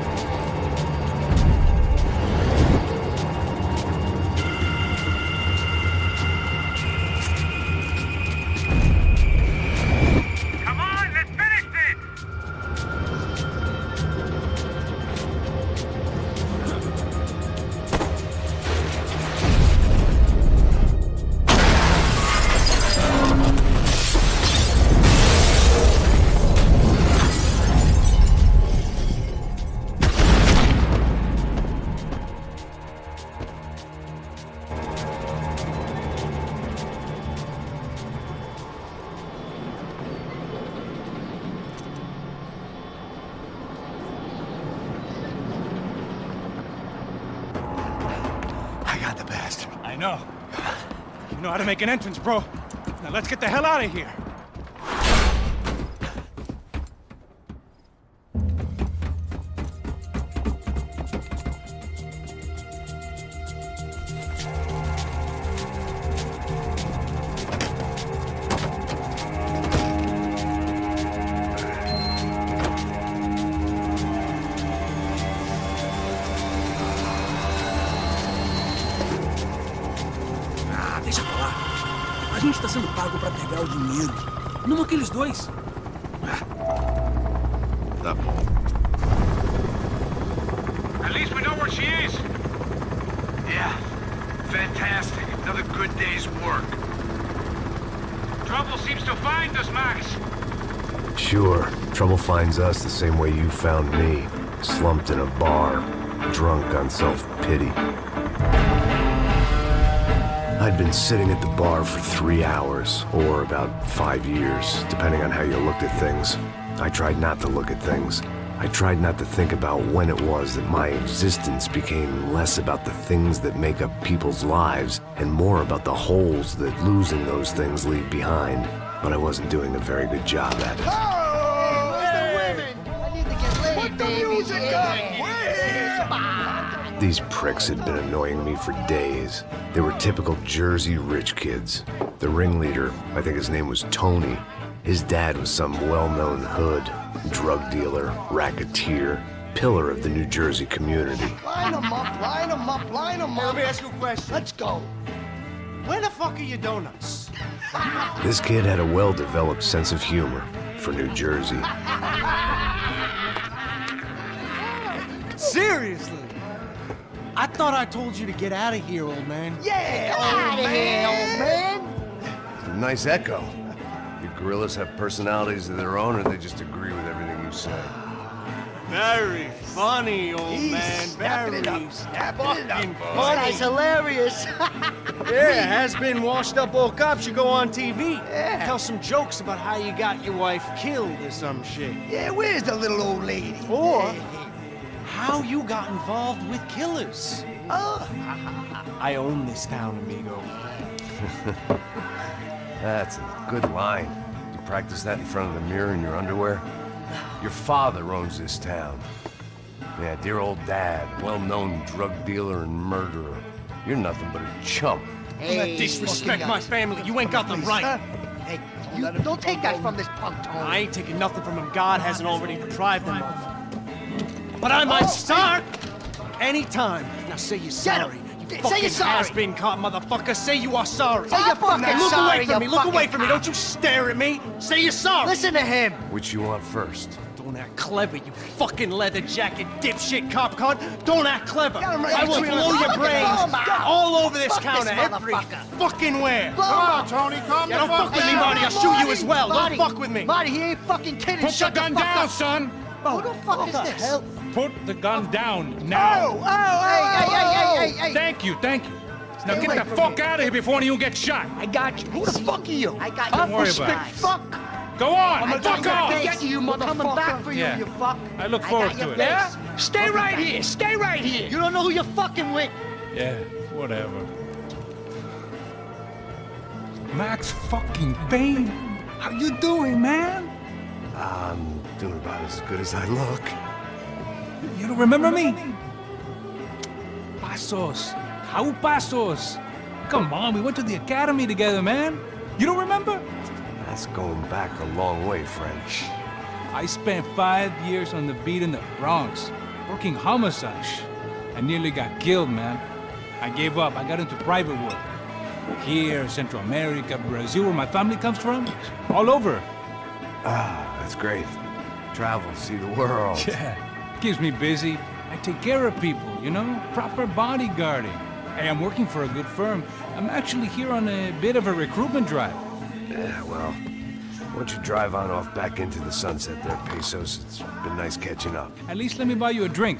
got the bastard. I know. You know how to make an entrance, bro. Now let's get the hell out of here. Deixa pra lá. A gente tá sendo pago pra pegar o dinheiro. Não aqueles dois. Tá bom. At least we know where she is. Yeah. Fantastic. Another good day's work. Trouble seems to find us, Max. Sure, trouble finds us the same way you found me. Slumped in a bar, drunk on self-pity. I'd been sitting at the bar for 3 hours, or about 5 years, depending on how you looked at things. I tried not to look at things. I tried not to think about when it was that my existence became less about the things that make up people's lives, and more about the holes that losing those things leave behind. But I wasn't doing a very good job at it. Oh, hey! The women! I need to get laid, Put the baby. music up! These pricks had been annoying me for days. They were typical Jersey rich kids. The ringleader, I think his name was Tony. His dad was some well-known hood, drug dealer, racketeer, pillar of the New Jersey community. Line them up, line them up, line them up. Let me ask you a question. Let's go. Where the fuck are your donuts? This kid had a well-developed sense of humor for New Jersey. Seriously? I thought I told you to get out of here, old man. Yeah, old man, old man. Nice echo. You gorillas have personalities of their own, or they just agree with everything you say? Very funny, old man. Very snapping it up. This funny. guy's hilarious. Yeah, has-been washed-up old cop should go on TV. Yeah. Tell some jokes about how you got your wife killed or some shit. Yeah, where's the little old lady? Or how you got involved with killers. Oh. I own this town, amigo. That's a good line. You practice that in front of the mirror in your underwear? Your father owns this town. Yeah, dear old dad, well-known drug dealer and murderer. You're nothing but a chump. Hey, Don't disrespect my family. You ain't got the right. Hey, you don't take that from this punk, Tony. I ain't taking nothing from him God hasn't already deprived him of. But I might start anytime. Now say you're sorry. You Say you're sorry. has-been caught, motherfucker. Say you are sorry. Say you're fucking Look sorry, away from me. you Look away fucking from me. Don't you stare at me. Say you're sorry. Listen to him. Which you want first? Don't act clever, you fucking leather jacket dipshit cop cunt. Don't act clever. Get him right I will between blow us. your Look at brains him. all over this Fuck counter, this every motherfucker. fucking where. Come on, Tony, calm down. Don't fuck with me, Marty. I'll shoot you as well. Marty, Don't fuck with me. Marty, he ain't fucking kidding. Put the Shut gun fuck down, up. son! Who the fuck is this? Hell? Put the gun down now! Hey. Thank you. Now Stay get away the from fuck me. out of here before one of you gets shot! I got you. Who the fuck are you? I got Don't you. worry Stick about it. fuck. Go on! I'm Fuck gonna off! get you, motherfucker. Coming back for you, Yeah. you fuck. I look got forward to your it. face. Yeah? Stay right here. Stay right here. You don't know who you're fucking with. Yeah, whatever. Max fucking Payne! How you doing, man? I'm doing about as good as I look. You don't remember me? Pasos. How Pasos? Come on, we went to the academy together, man. You don't remember? That's going back a long way, French. I spent 5 years on the beat in the Bronx, working homicide. I nearly got killed, man. I gave up. I got into private work. Here, Central America, Brazil, where my family comes from. All over. Ah, that's great. Travel, see the world. Yeah, keeps me busy. I take care of people, you know? Proper bodyguarding. Hey, I'm working for a good firm. I'm actually here on a bit of a recruitment drive. Yeah, well, why don't you drive on off back into the sunset there, Pesos? It's been nice catching up. At least let me buy you a drink.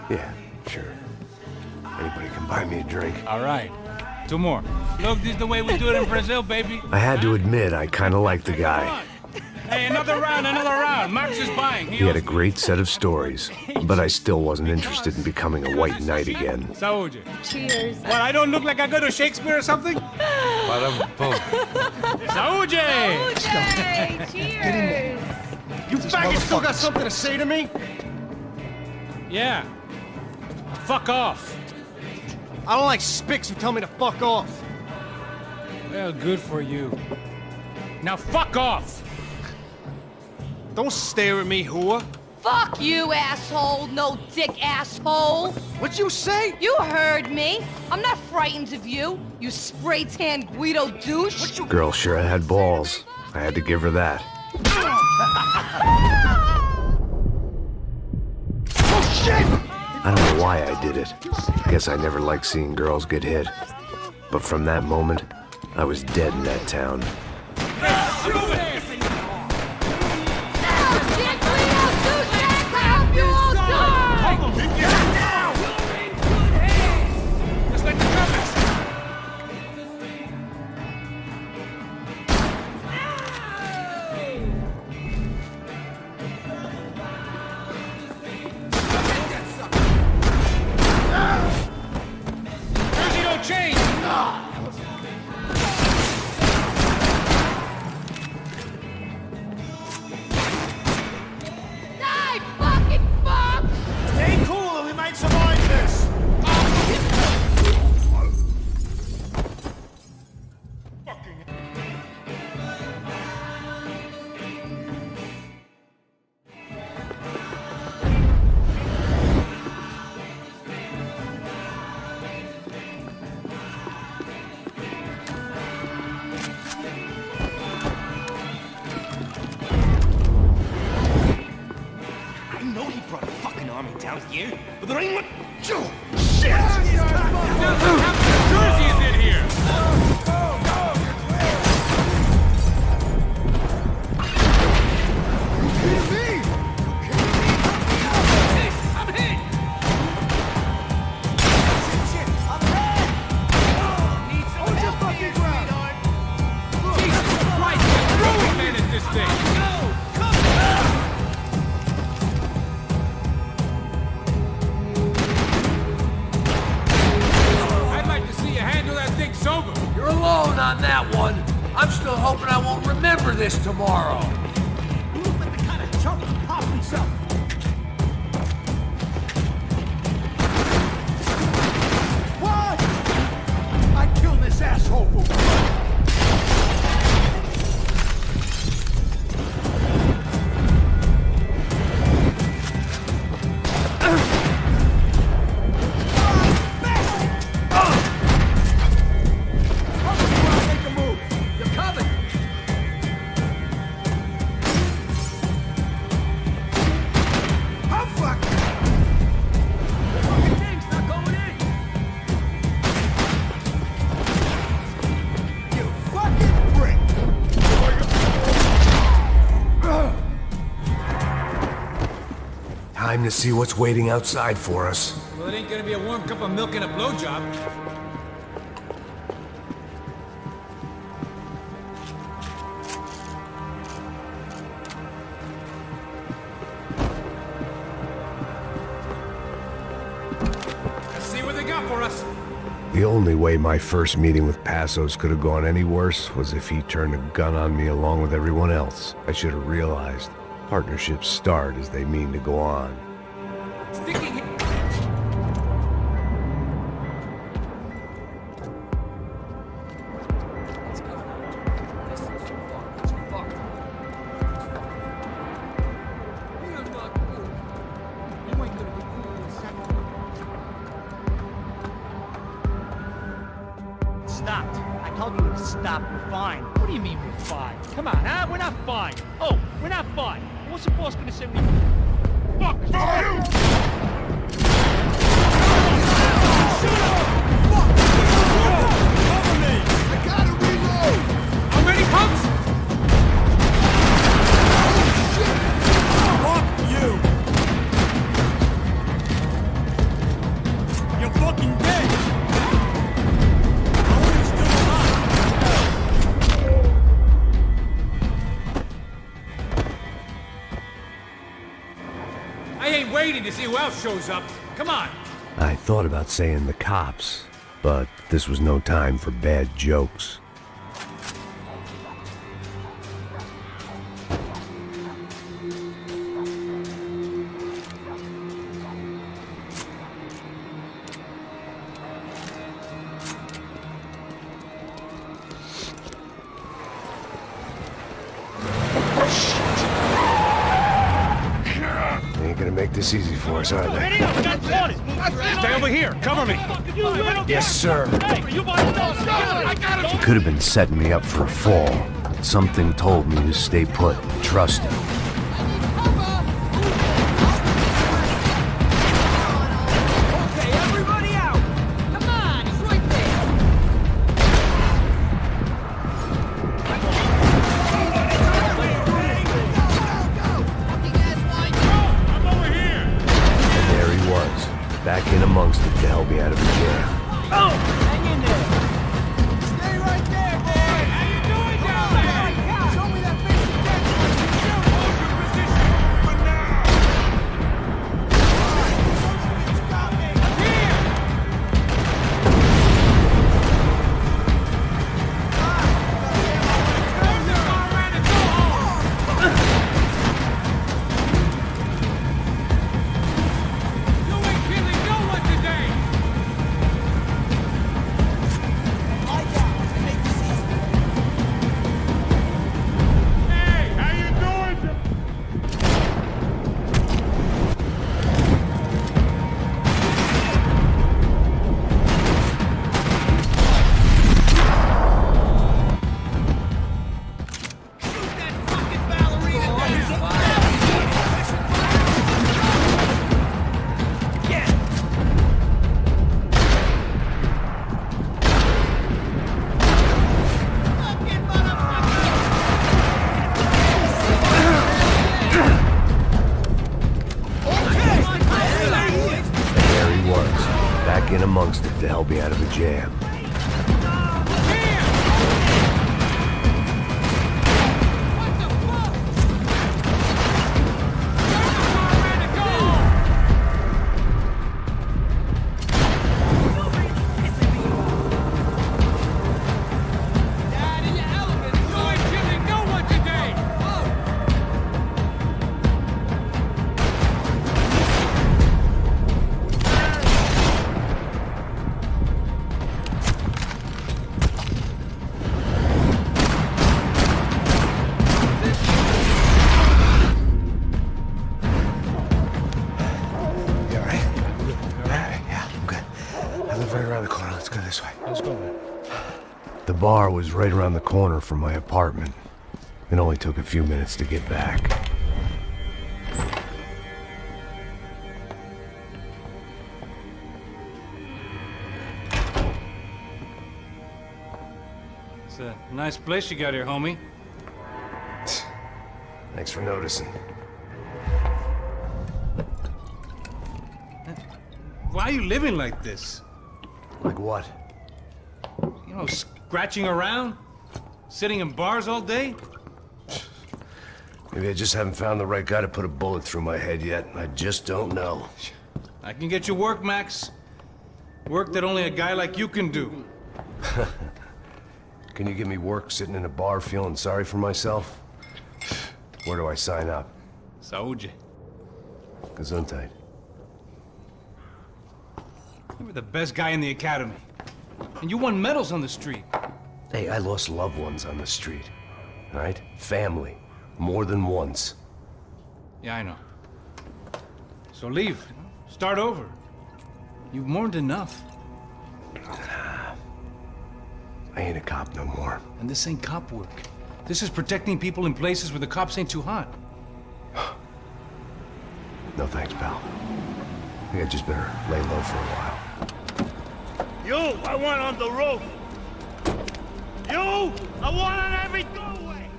Yeah, sure. Anybody can buy me a drink. All right. 2 more. Look, this is the way we do it in Brazil, baby. I had to admit, I kind of liked the guy. Hey, another round. Max is buying. He had a great set of stories, but I still wasn't interested in becoming a white knight again. Saúde. Cheers. What, I don't look like I go to Shakespeare or something? Saúde! Saúde! Cheers! You faggots still got something to say to me? Yeah. Fuck off. I don't like spics who tell me to fuck off. Well, good for you. Now fuck off! Don't stare at me, whore. Fuck you, asshole! No dick asshole! What'd you say? You heard me! I'm not frightened of you, you spray-tan Guido douche! Girl sure had balls. I had to give her that. Oh, shit! I don't know why I did it. I guess I never liked seeing girls get hit. But from that moment, I was dead in that town. Tomorrow. You look like the kind of chump who pop himself. What? I killed this asshole for Time to see what's waiting outside for us. Well, it ain't gonna be a warm cup of milk and a blowjob. Let's see what they got for us. The only way my first meeting with Passos could have gone any worse was if he turned a gun on me along with everyone else. I should have realized. Partnerships start as they mean to go on. Sticking it. Stopped. I told you to stop. We're fine. What do you mean we're fine? Come on, huh? We're not fine. Oh, we're not fine. What's the boss gonna say we... Fuck! Cover me! I gotta reload! How many pumps? Fuck you! You're fucking dead! Owen's still alive! I ain't waiting to see who else shows up. Come on. I thought about saying the cops, but this was no time for bad jokes. Make this easy for us, are they? Stay over here. Cover me. Yes, sir. He could have been setting me up for a fall, but something told me to stay put and trust him. Okay, everybody out! Come on, he's right there! There he was, back in amongst it to help me out of a jam. Oh! Hang in there! Stay right there, boy! How you doing down there? Show me that face again! Hold your position for now! Here! You ain't killing no one today. Hey, how you doing? There he was, back in amongst it to help me out of a jam. Dad in your element. You ain't killing no one today. You alright? Yeah, I'm good. I live right around the corner. Let's go this way. Let's go, man. The bar was right around the corner from my apartment. It only took a few minutes to get back. It's a nice place you got here, homie. Thanks for noticing. Why are you living like this? Like what? You know, scratching around? Sitting in bars all day? Maybe I just haven't found the right guy to put a bullet through my head yet. I just don't know. I can get you work, Max. Work that only a guy like you can do. Can you give me work sitting in a bar feeling sorry for myself? Where do I sign up? Saúde. Gesundheit. You were the best guy in the academy. And you won medals on the street. Hey, I lost loved ones on the street. All right? Family. More than once. Yeah, I know. So leave. Start over. You've mourned enough. I ain't a cop no more. And this ain't cop work. This is protecting people in places where the cops ain't too hot. No thanks, pal. I think I just better lay low for a while. You, I want on the roof. You, I want on every doorway.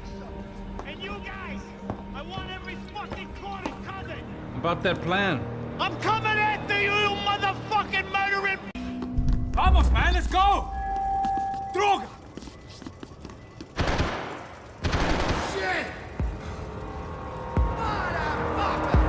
And you guys, I want every fucking corner covered. About that plan. I'm coming after you, you motherfucking murdering. Vamos, man, let's go. Droga. Shit! Motherfucker!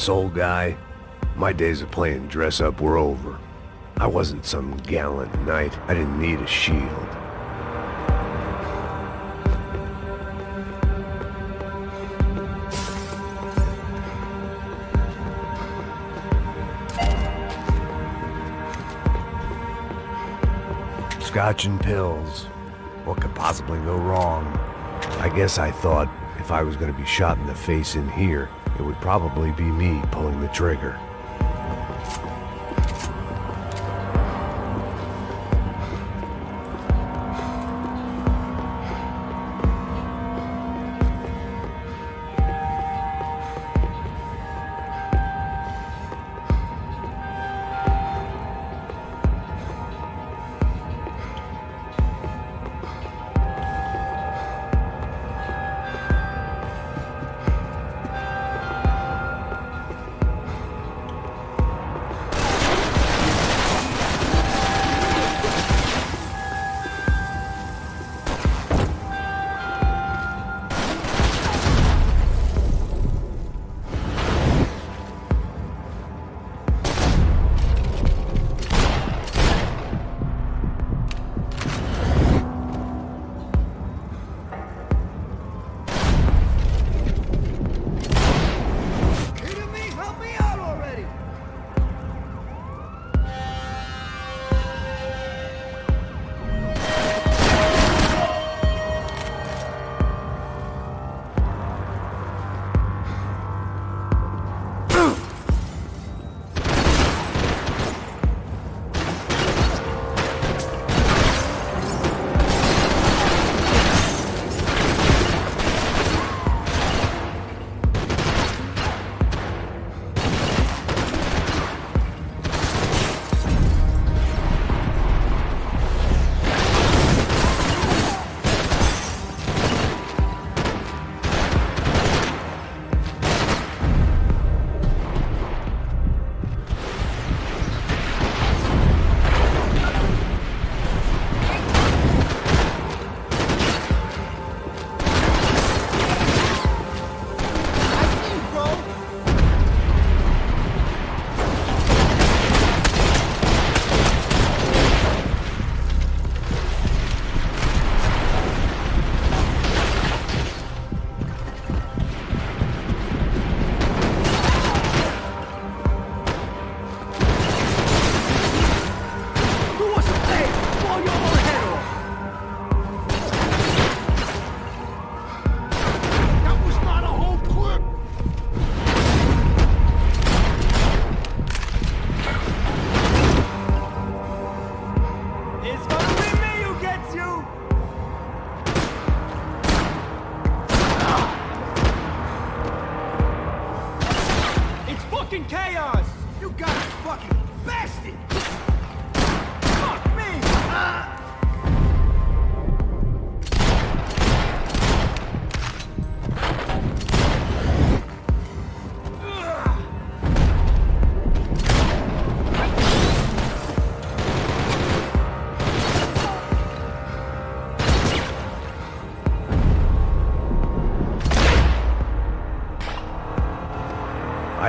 This old guy, my days of playing dress-up were over. I wasn't some gallant knight. I didn't need a shield. Scotch and pills. What could possibly go wrong? I guess I thought if I was going to be shot in the face in here, it would probably be me pulling the trigger.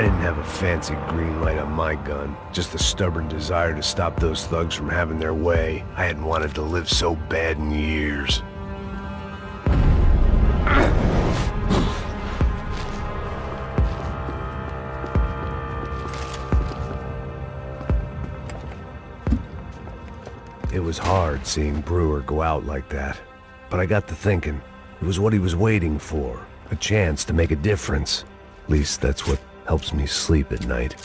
I didn't have a fancy green light on my gun, just the stubborn desire to stop those thugs from having their way. I hadn't wanted to live so bad in years. It was hard seeing Brewer go out like that, but I got to thinking, it was what he was waiting for, a chance to make a difference. At least that's what helps me sleep at night.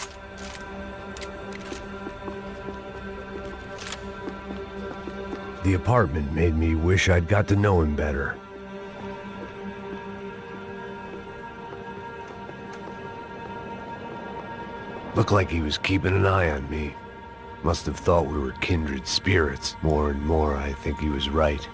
The apartment made me wish I'd got to know him better. Looked like he was keeping an eye on me. Must have thought we were kindred spirits. More and more, I think he was right.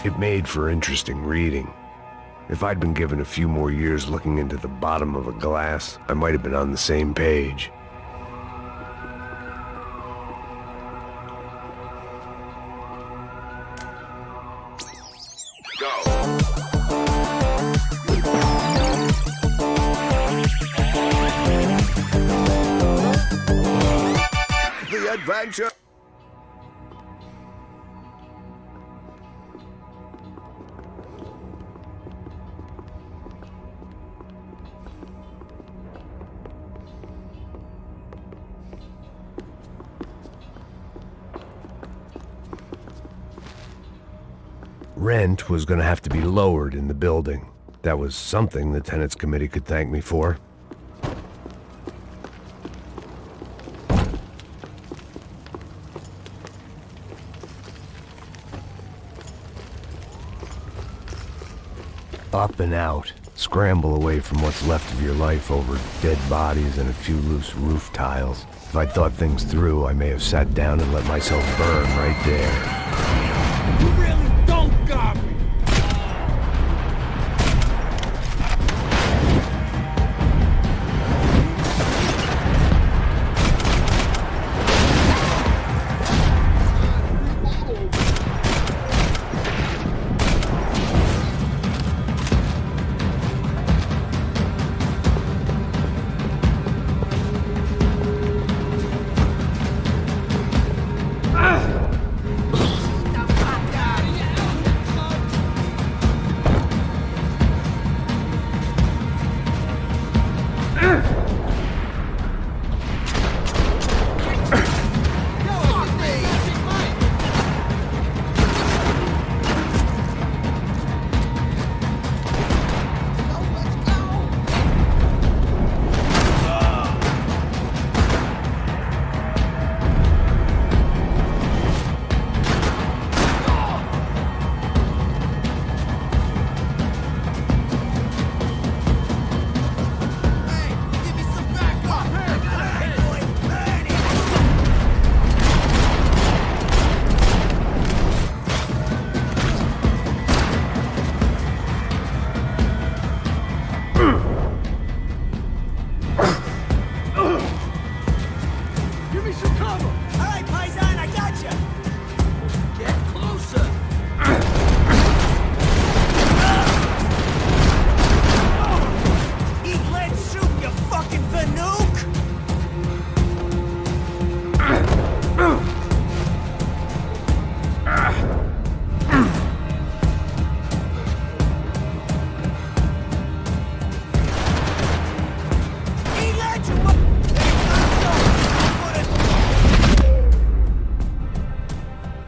It made for interesting reading. If I'd been given a few more years looking into the bottom of a glass, I might have been on the same page. The adventure. Rent was going to have to be lowered in the building. That was something the tenants committee could thank me for. Up and out. Scramble away from what's left of your life over dead bodies and a few loose roof tiles. If I'd thought things through, I may have sat down and let myself burn right there. You really don't got me!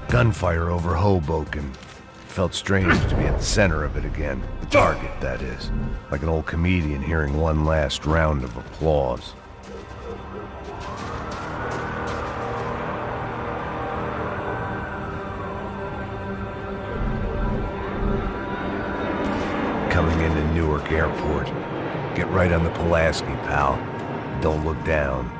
Gunfire over Hoboken. Felt strange to be at the center of it again. The target, that is. Like an old comedian hearing one last round of applause. Coming into Newark Airport. Get right on the Pulaski, pal. Don't look down.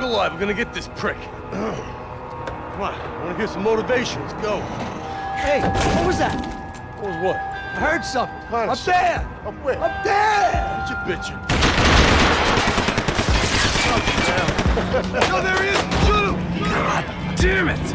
Alive, we're gonna get this prick. Come on, I wanna hear some motivation. Let's go. Hey, what was that? What was what? I heard something. Honest. Up there! Up where? Up there! What you bitching? No, there he is! Shoot him! God damn it!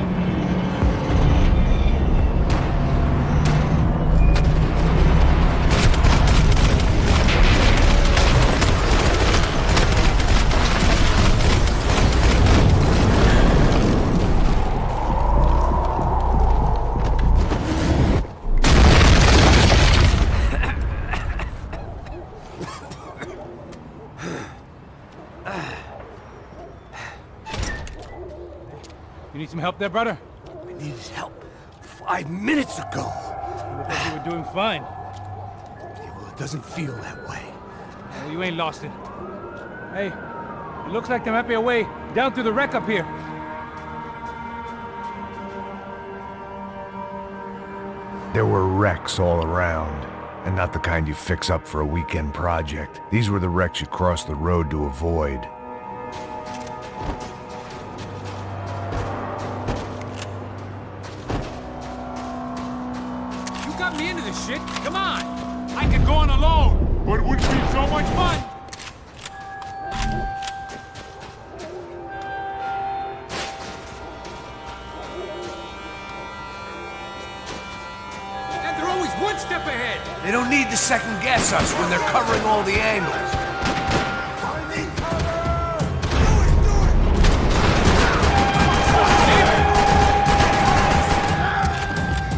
some help there, brother? I needed help 5 minutes ago. I thought you were doing fine. Yeah, well, it doesn't feel that way. Well, you ain't lost it. Hey, it looks like there might be a way down through the wreck up here. There were wrecks all around, and not the kind you fix up for a weekend project. These were the wrecks you cross the road to avoid. You got me into this shit. Come on. I could go on alone, but it would be so much fun. One step ahead! They don't need to second guess us when they're covering all the angles.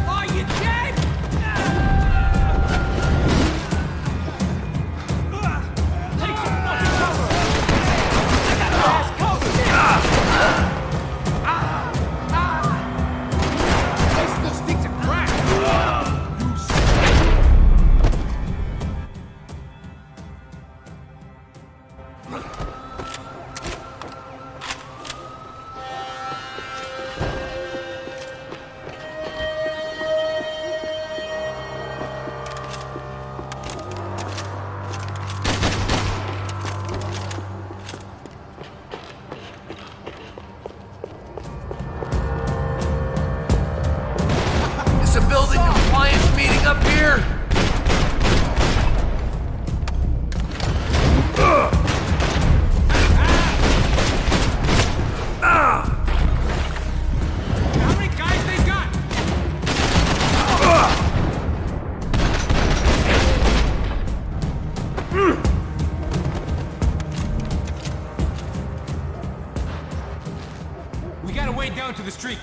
Are you dead? Take some fucking cover! I got a ass cover! This still stinks of crack! Is a building compliance meeting up here? How many guys they got? We got a way down to the street.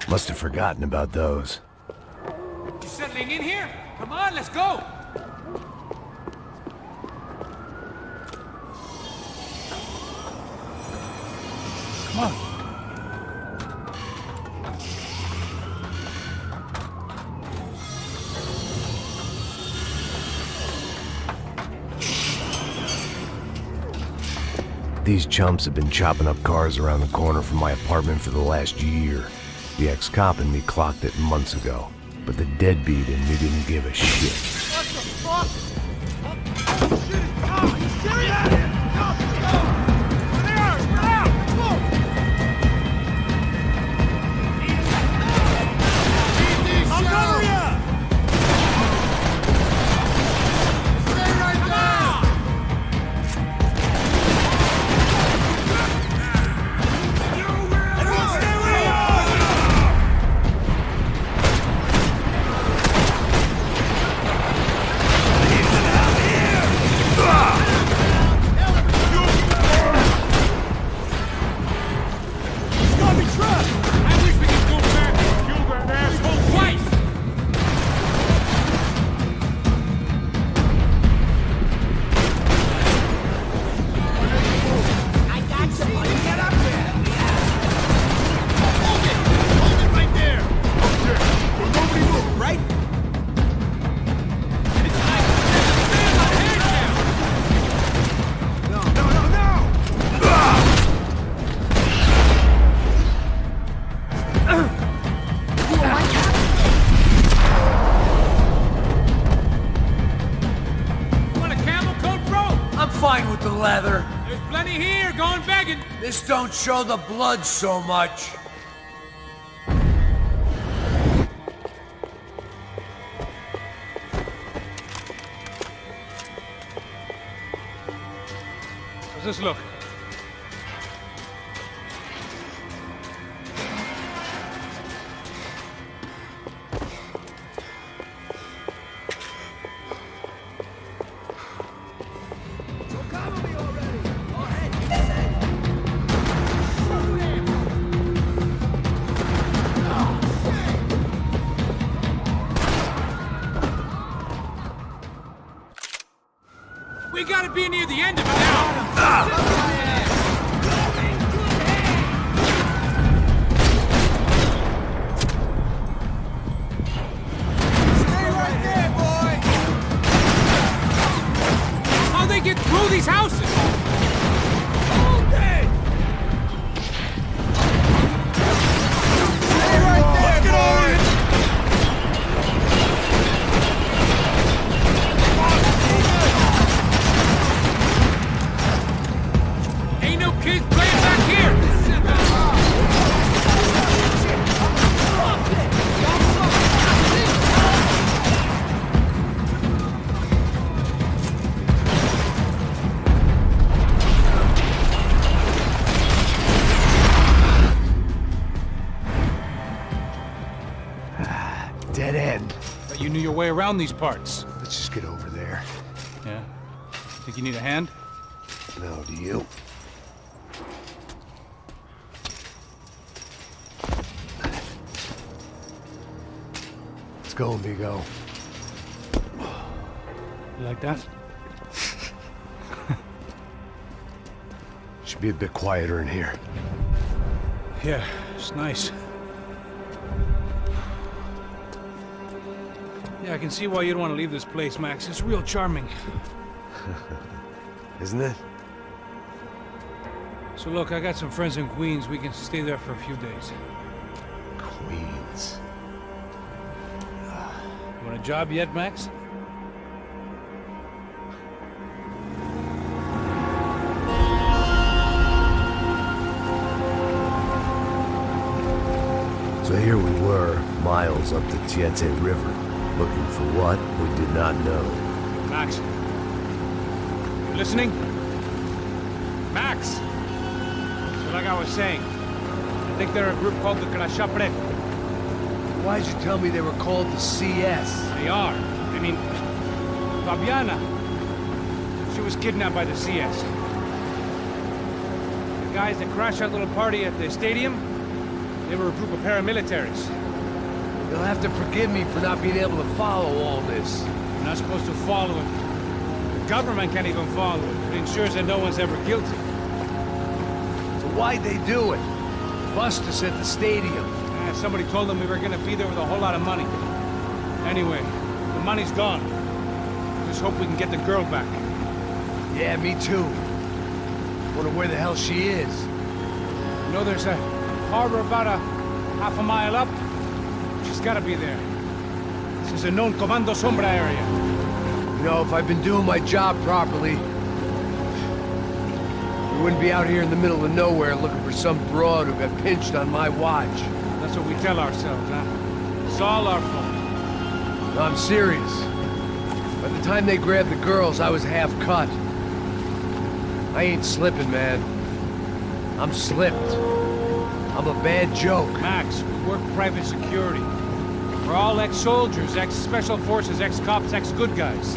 Must have forgotten about those. You settling in here? Come on, let's go! Come on. These chumps have been chopping up cars around the corner from my apartment for the last year. The ex-cop in me clocked it months ago, but the deadbeat in me didn't give a shit. What the fuck? What? Shit is down! Are you serious? Go! There! Get out! Move! I'm done with ya! Stay right there! Everyone stay where you are! Fine with the leather. There's plenty here, going begging. This don't show the blood so much. How's this look? We gotta be near the end of it now! Get through these houses! Hold it! Stay right there, boys! Ain't no kids playing back here! Dead end. But you knew your way around these parts. Let's just get over there. Yeah? Think you need a hand? No, do you? Let's go, amigo. You like that? Should be a bit quieter in here. Yeah, it's nice. Yeah, I can see why you'd want to leave this place, Max. It's real charming. Isn't it? So look, I got some friends in Queens. We can stay there for a few days. Queens. You want a job yet, Max? So here we were, miles up the TridentZ River, looking for what we did not know. Max. You listening? Max! So like I was saying, I think they're a group called the Chapter. Why'd you tell me they were called the CS? They are. I mean, Fabiana, she was kidnapped by the CS. The guys that crashed that little party at the stadium, they were a group of paramilitaries. You'll have to forgive me for not being able to follow all this. You're not supposed to follow it. The government can't even follow it. It ensures that no one's ever guilty. So why'd they do it? Bust us at the stadium. Somebody told them we were gonna be there with a whole lot of money. Anyway, the money's gone. Just hope we can get the girl back. Yeah, me too. Wonder where the hell she is. You know, there's a harbor about a half a mile up. She's gotta be there. This is a known Comando Sombra area. You know, if I've been doing my job properly, we wouldn't be out here in the middle of nowhere looking for some broad who got pinched on my watch. That's what we tell ourselves, huh? It's all our fault. No, I'm serious. By the time they grabbed the girls, I was half cut. I ain't slipping, man. I'm slipped. I'm a bad joke. Max, we work private security. We're all ex-soldiers, ex-special forces, ex-cops, ex-good guys.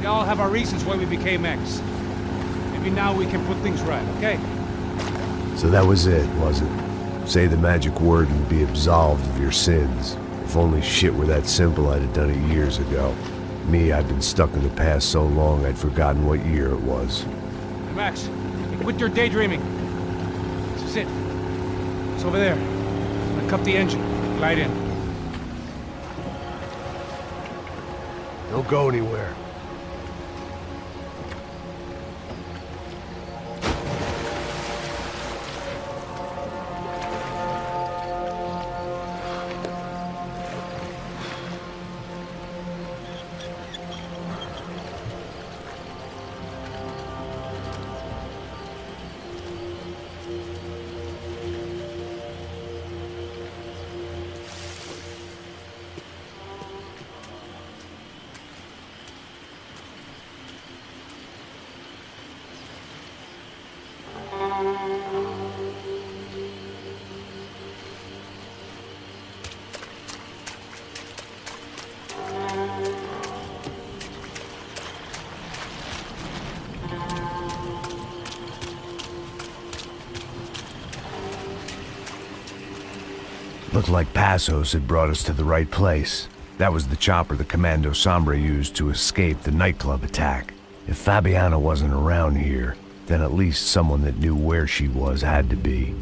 We all have our reasons why we became ex. Maybe now we can put things right, okay? So that was it, was it? Say the magic word and be absolved of your sins. If only shit were that simple, I'd have done it years ago. Me, I've been stuck in the past so long I'd forgotten what year it was. Hey, Max, quit your daydreaming. This is it. It's over there. I'm gonna cup the engine. Glide in. Don't go anywhere. Looked like Passos had brought us to the right place. That was the chopper the Comando Sombra used to escape the nightclub attack. If Fabiana wasn't around here, then at least someone that knew where she was had to be.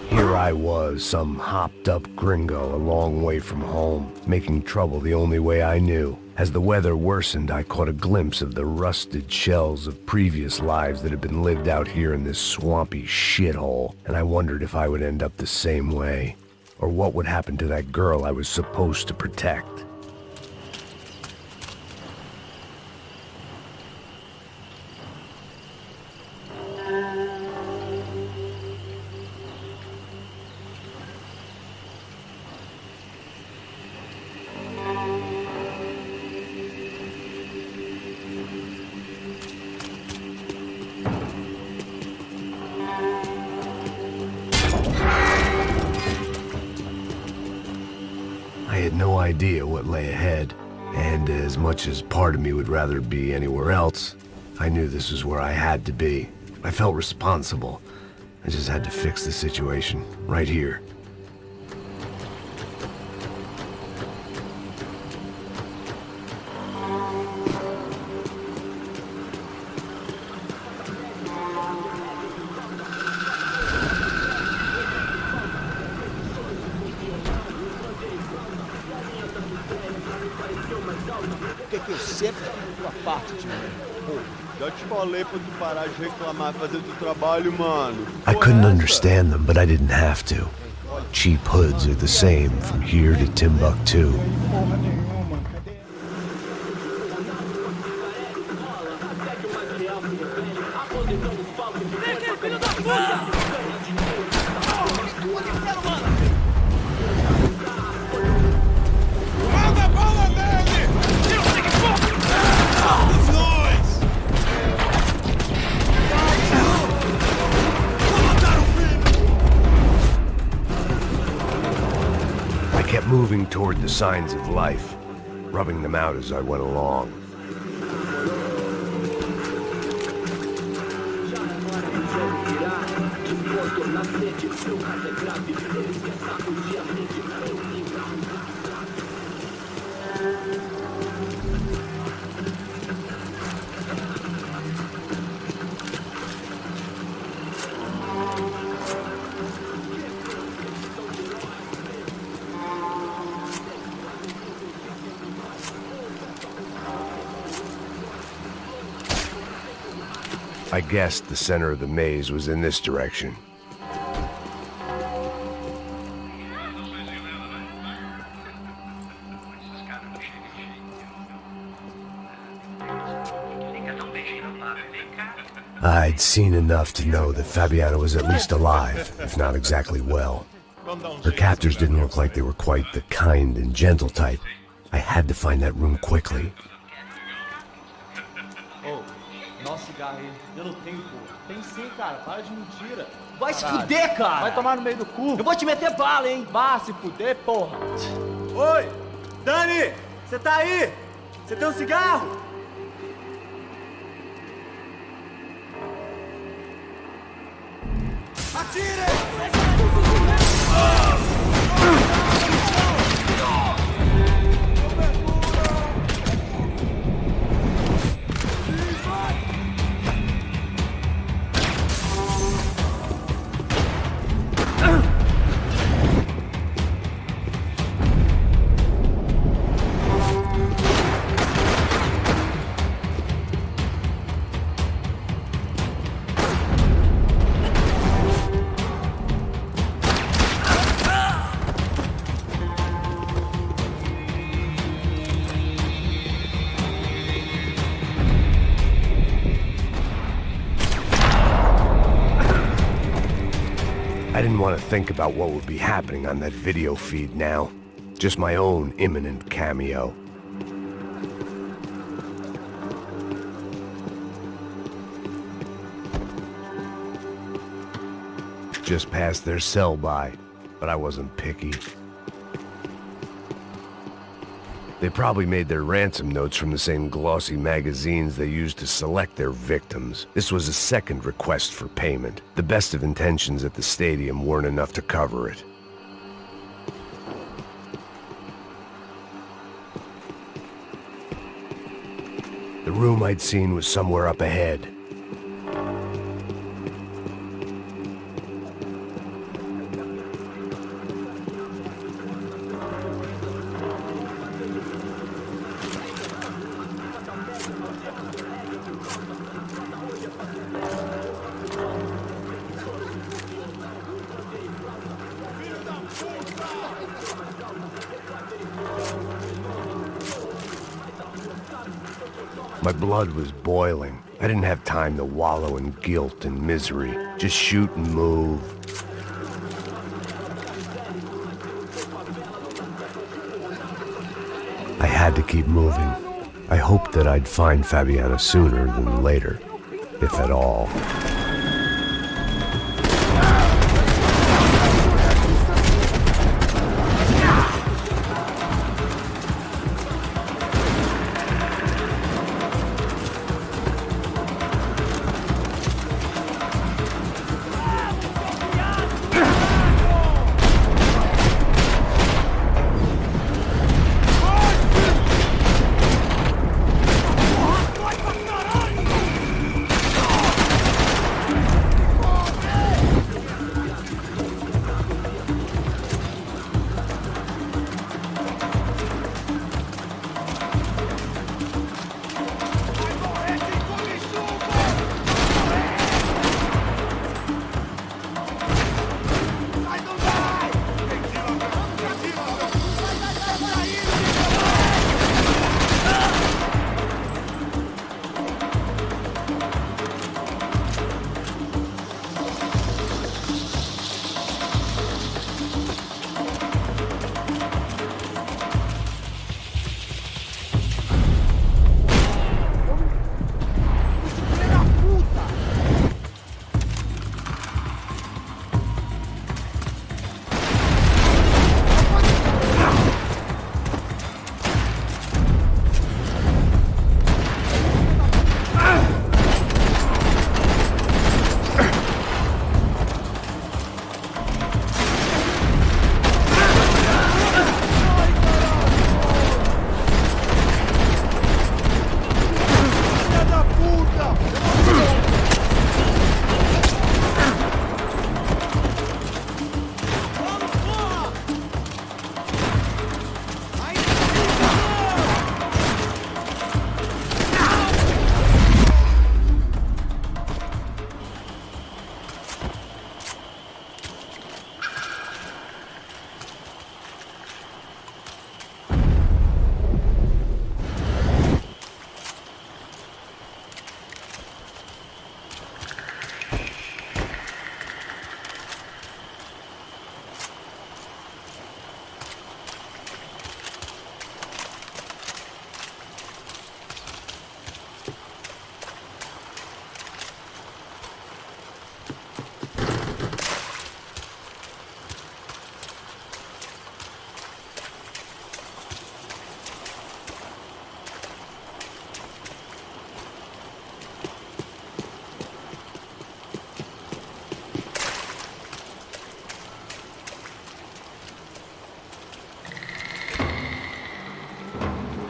Here I was, some hopped-up gringo a long way from home, making trouble the only way I knew. As the weather worsened, I caught a glimpse of the rusted shells of previous lives that had been lived out here in this swampy shithole, and I wondered if I would end up the same way, or what would happen to that girl I was supposed to protect. I had no idea what lay ahead, and as much as part of me would rather be anywhere else, I knew this was where I had to be. I felt responsible. I just had to fix the situation, right here. Que eu sempre fico tua parte, tio. Pô, já te falei pra tu parar de reclamar, fazer teu trabalho, mano. I couldn't understand them, but I didn't have to. Cheap hoods are the same from here to Timbuktu. I kept moving toward the signs of life, rubbing them out as I went along. I guessed the center of the maze was in this direction. I'd seen enough to know that Fabiana was at least alive, if not exactly well. Her captors didn't look like they were quite the kind and gentle type. I had to find that room quickly. Nossa, cigarro aí. Eu não tenho, pô. Tem sim, cara. Para de mentira. Vai se fuder, cara. Vai tomar no meio do cu. Eu vou te meter bala, hein. Vá se fuder, porra. Oi, Dani, você tá aí? Você tem um cigarro? Atire! I didn't want to think about what would be happening on that video feed now. Just my own imminent cameo. Just passed their sell-by, but I wasn't picky. They probably made their ransom notes from the same glossy magazines they used to select their victims. This was a second request for payment. The best of intentions at the stadium weren't enough to cover it. The room I'd seen was somewhere up ahead. My blood was boiling. I didn't have time to wallow in guilt and misery. Just shoot and move. I had to keep moving. I hoped that I'd find Fabiana sooner than later, if at all.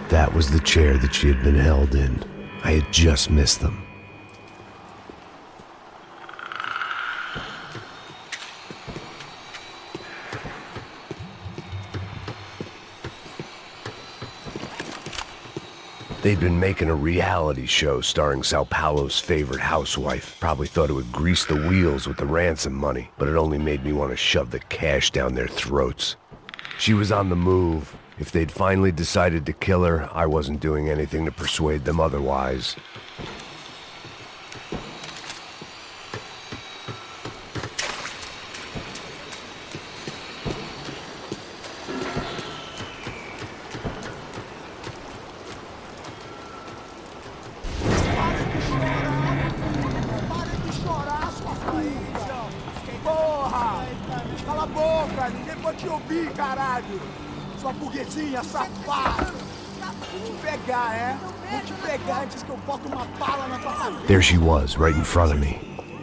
That was the chair that she had been held in. I had just missed them. They'd been making a reality show starring Sao Paulo's favorite housewife. Probably thought it would grease the wheels with the ransom money, but it only made me want to shove the cash down their throats. She was on the move. If they'd finally decided to kill her, I wasn't doing anything to persuade them otherwise. Cala a boca, ninguém pode te ouvir, caralho! Sua burguesinha safada! Vou te pegar, é? Vou te pegar antes que eu boto uma bala na tua cabeça! There she was, right in front of me.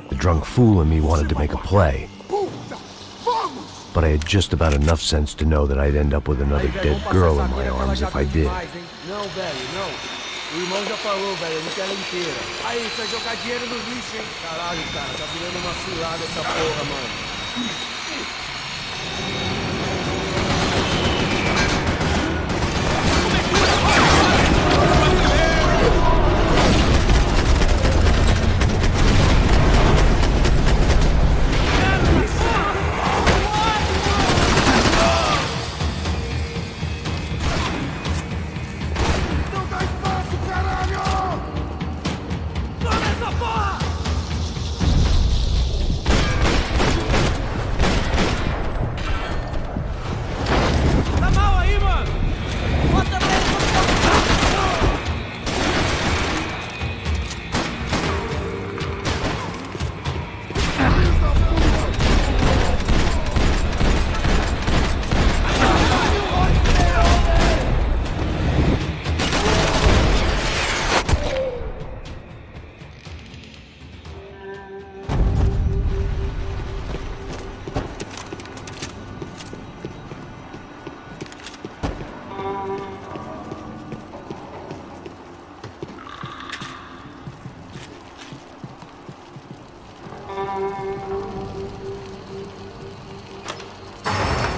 The drunk fool in me wanted to make a play. But I had just about enough sense to know that I'd end up with another dead girl in my arms if I did. Não, velho, não. O irmão já falou, velho, eu não quero ela inteira. Aí, você vai jogar dinheiro no lixo, hein? Caralho, cara, tá virando uma cilada essa porra, mano.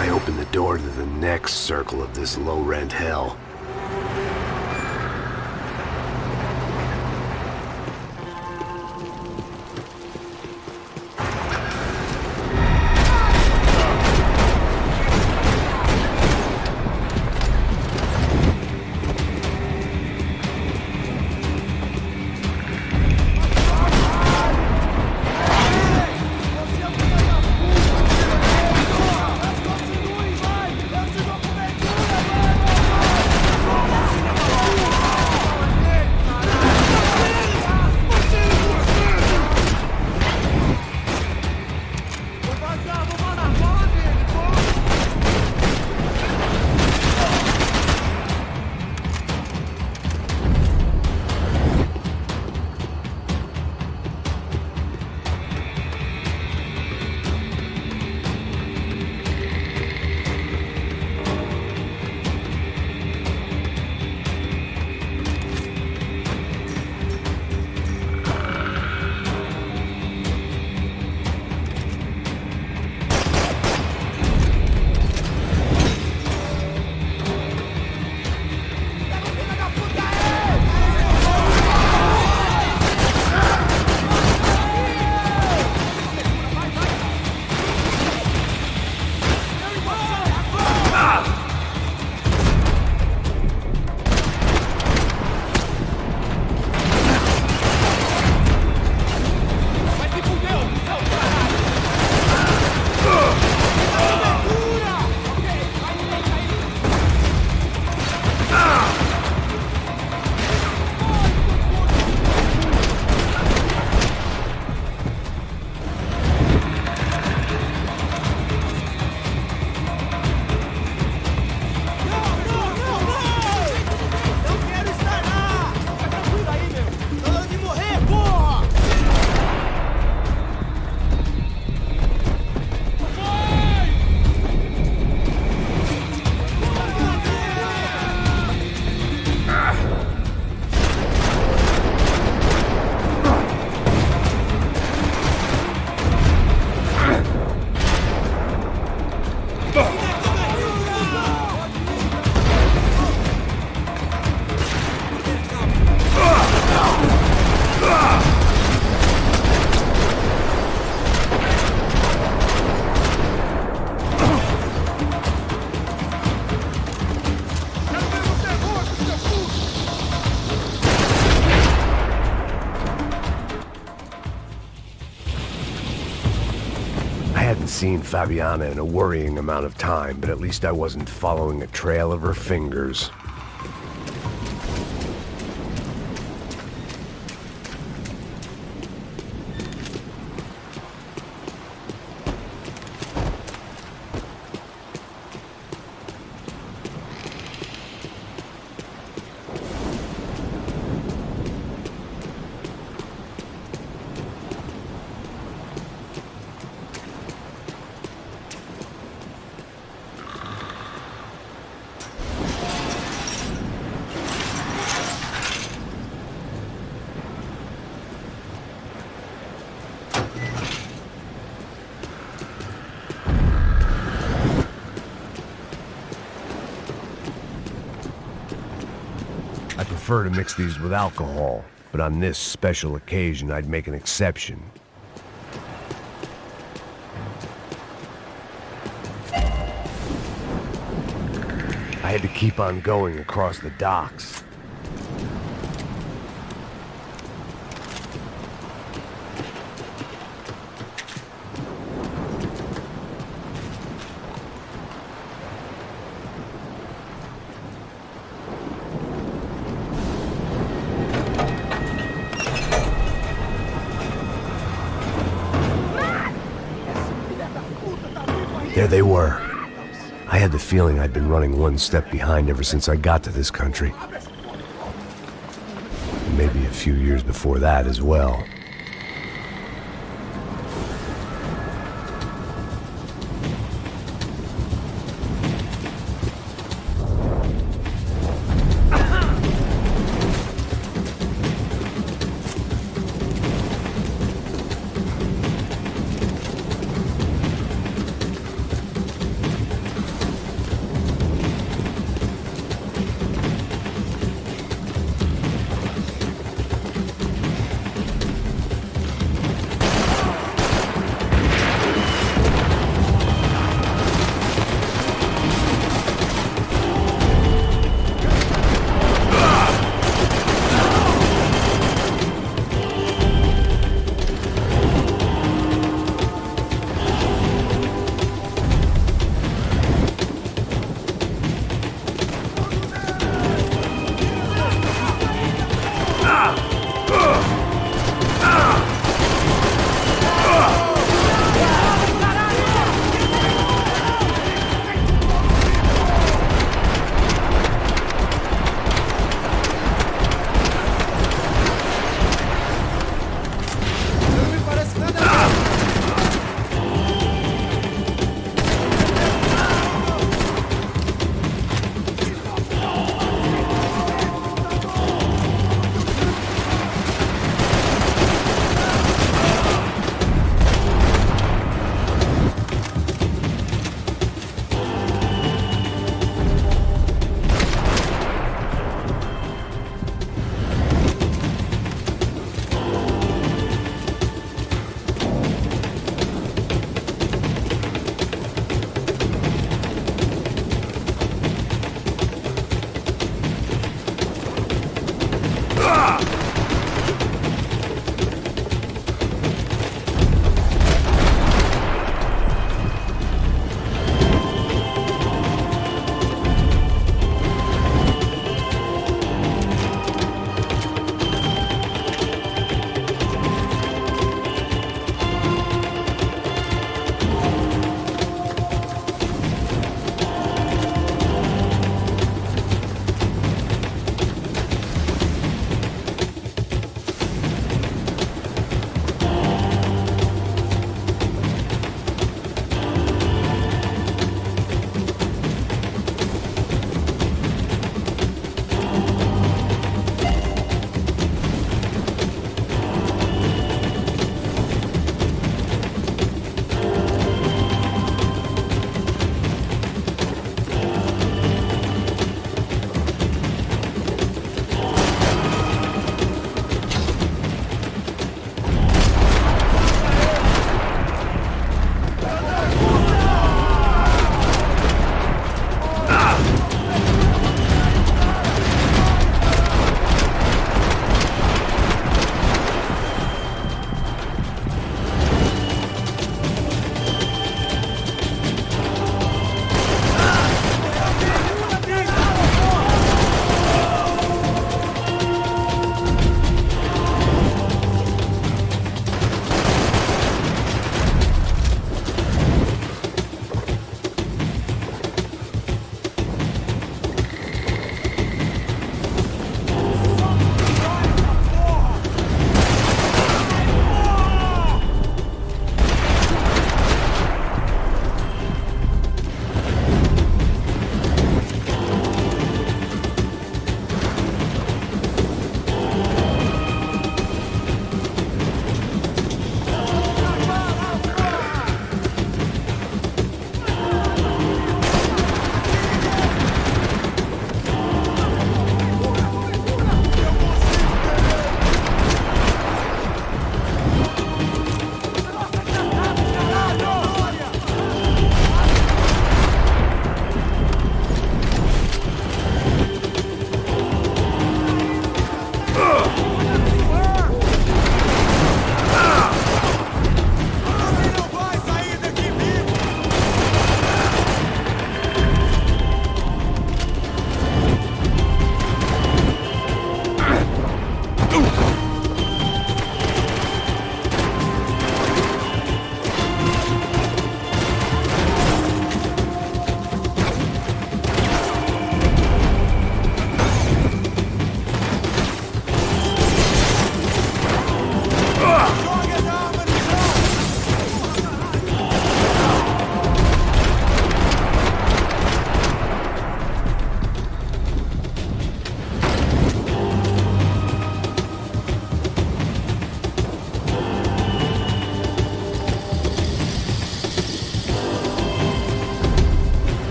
I opened the door to the next circle of this low-rent hell. Seen Fabiana in a worrying amount of time, but at least I wasn't following a trail of her fingers. prefer to mix these with alcohol, but on this special occasion, I'd make an exception. I had to keep on going across the docks. There they were. I had the feeling I'd been running one step behind ever since I got to this country. Maybe a few years before that as well.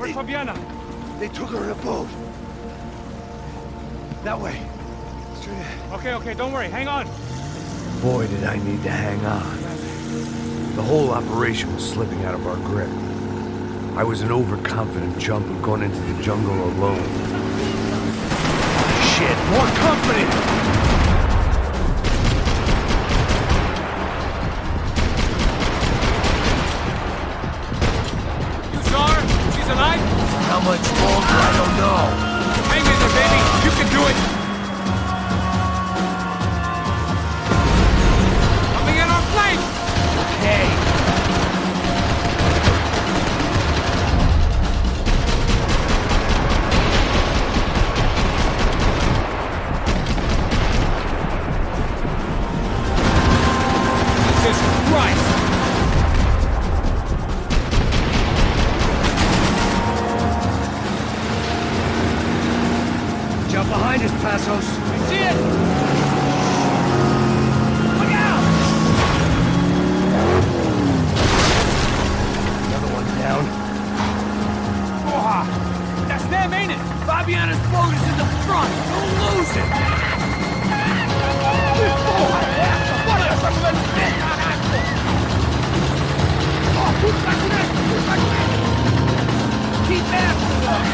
Where's Fabiana? They took her in a boat. That way. Straight ahead. Okay, don't worry. Hang on. Boy, did I need to hang on. The whole operation was slipping out of our grip. I was an overconfident jumper going into the jungle alone. Shit, more company! You saw her? She's alive? How much longer? I don't know. Hang in there, baby. You can do it. Coming in on flank. Okay. Behind us, Passos. I see it! Look out! Another one down. Oh, that's them, ain't it? Fabiana's boat is in the front. Don't lose it. Keep after them.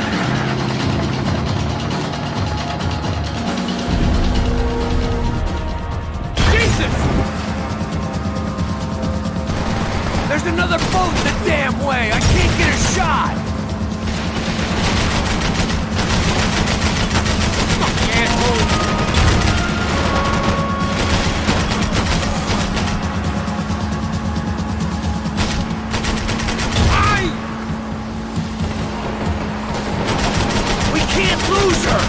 There's another boat the damn way! I can't get a shot! Can't move! We can't lose her!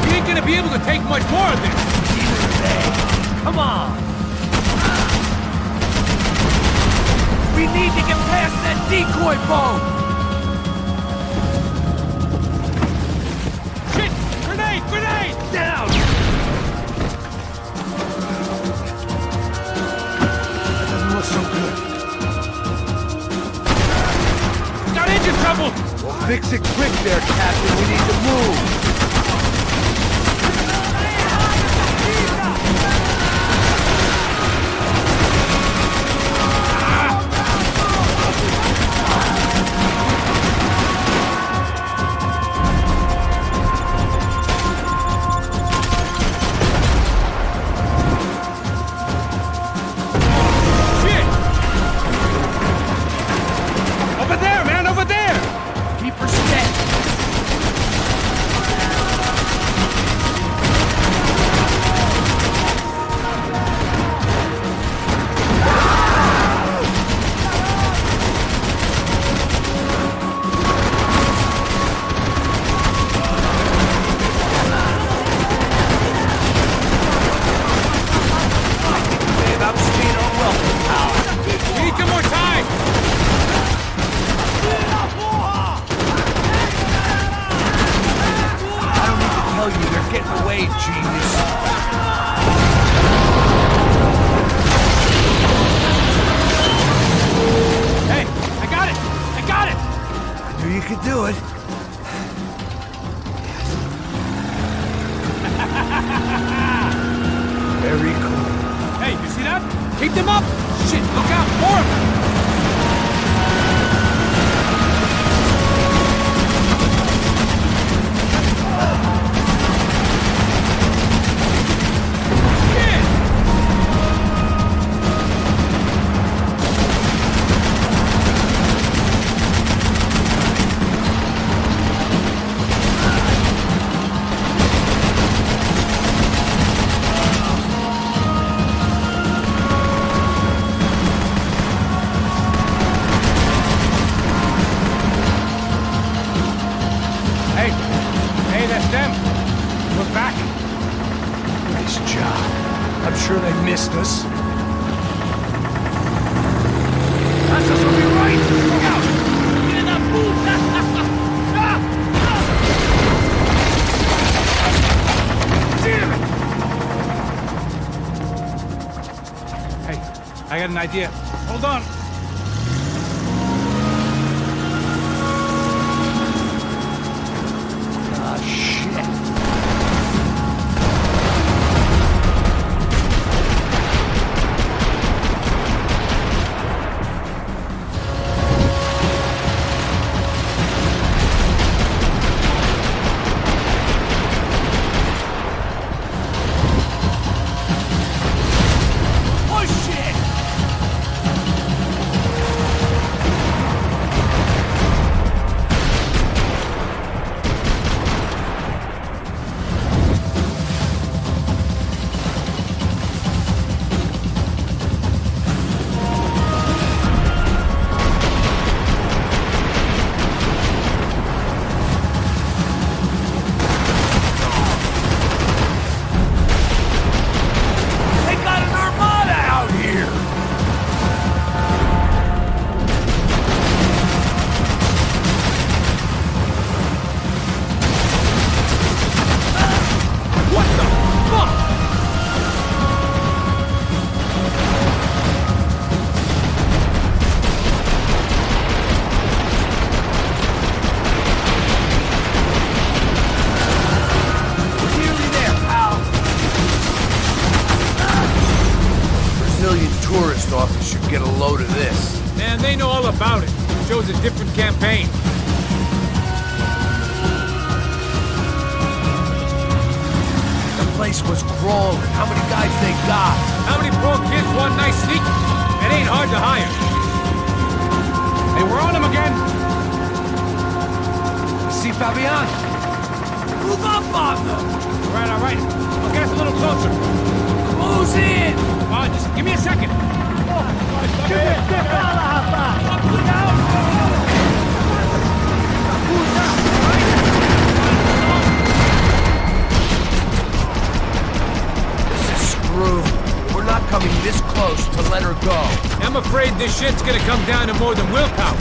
We ain't gonna be able to take much more of this! Neither are they. Come on! We need to get past that decoy boat! Shit! Grenade! Grenade! Down! That doesn't look so good. Got engine trouble! Well, fix it quick there, Captain. We need to move! Keep them up! Shit, look out! More of them! Missed us. Passos will be right! Look out! Get that puta! Damn it! Hey, I got an idea. Hold on. bosses should get a load of this. Man, they know all about it. Shows a different campaign. The place was crawling. How many guys they got? How many poor kids want nice sneak? It ain't hard to hire. Hey, we're on them again. See Fabian? Move up on them! All right, all right. I'll get us a little closer. Close in! Come on, just give me a second. This is screwed. We're not coming this close to let her go. I'm afraid this shit's gonna come down to more than willpower.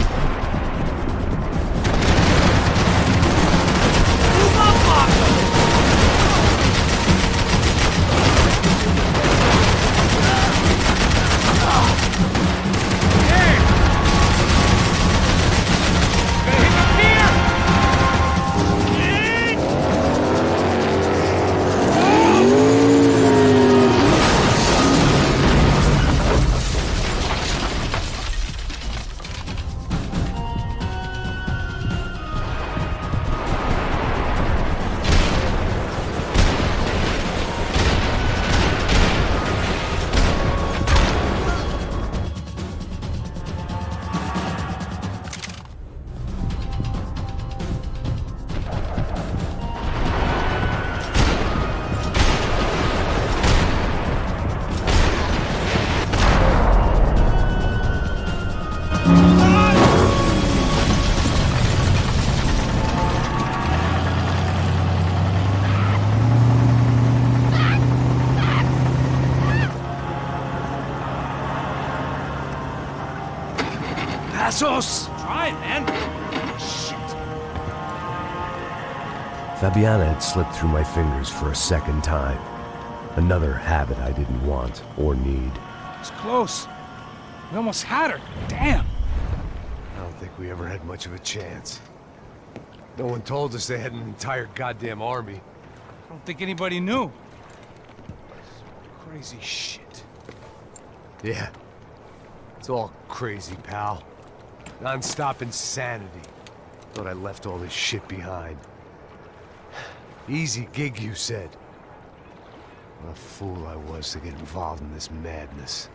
Move up on them! Passos! Try, man. Shit. Fabiana had slipped through my fingers for a second time. Another habit I didn't want or need. It's close. We almost had her. Damn. I don't think we ever had much of a chance. No one told us they had an entire goddamn army. I don't think anybody knew. Crazy shit. Yeah. It's all crazy, pal. Non-stop insanity. Thought I left all this shit behind. Easy gig, you said. What a fool I was to get involved in this madness.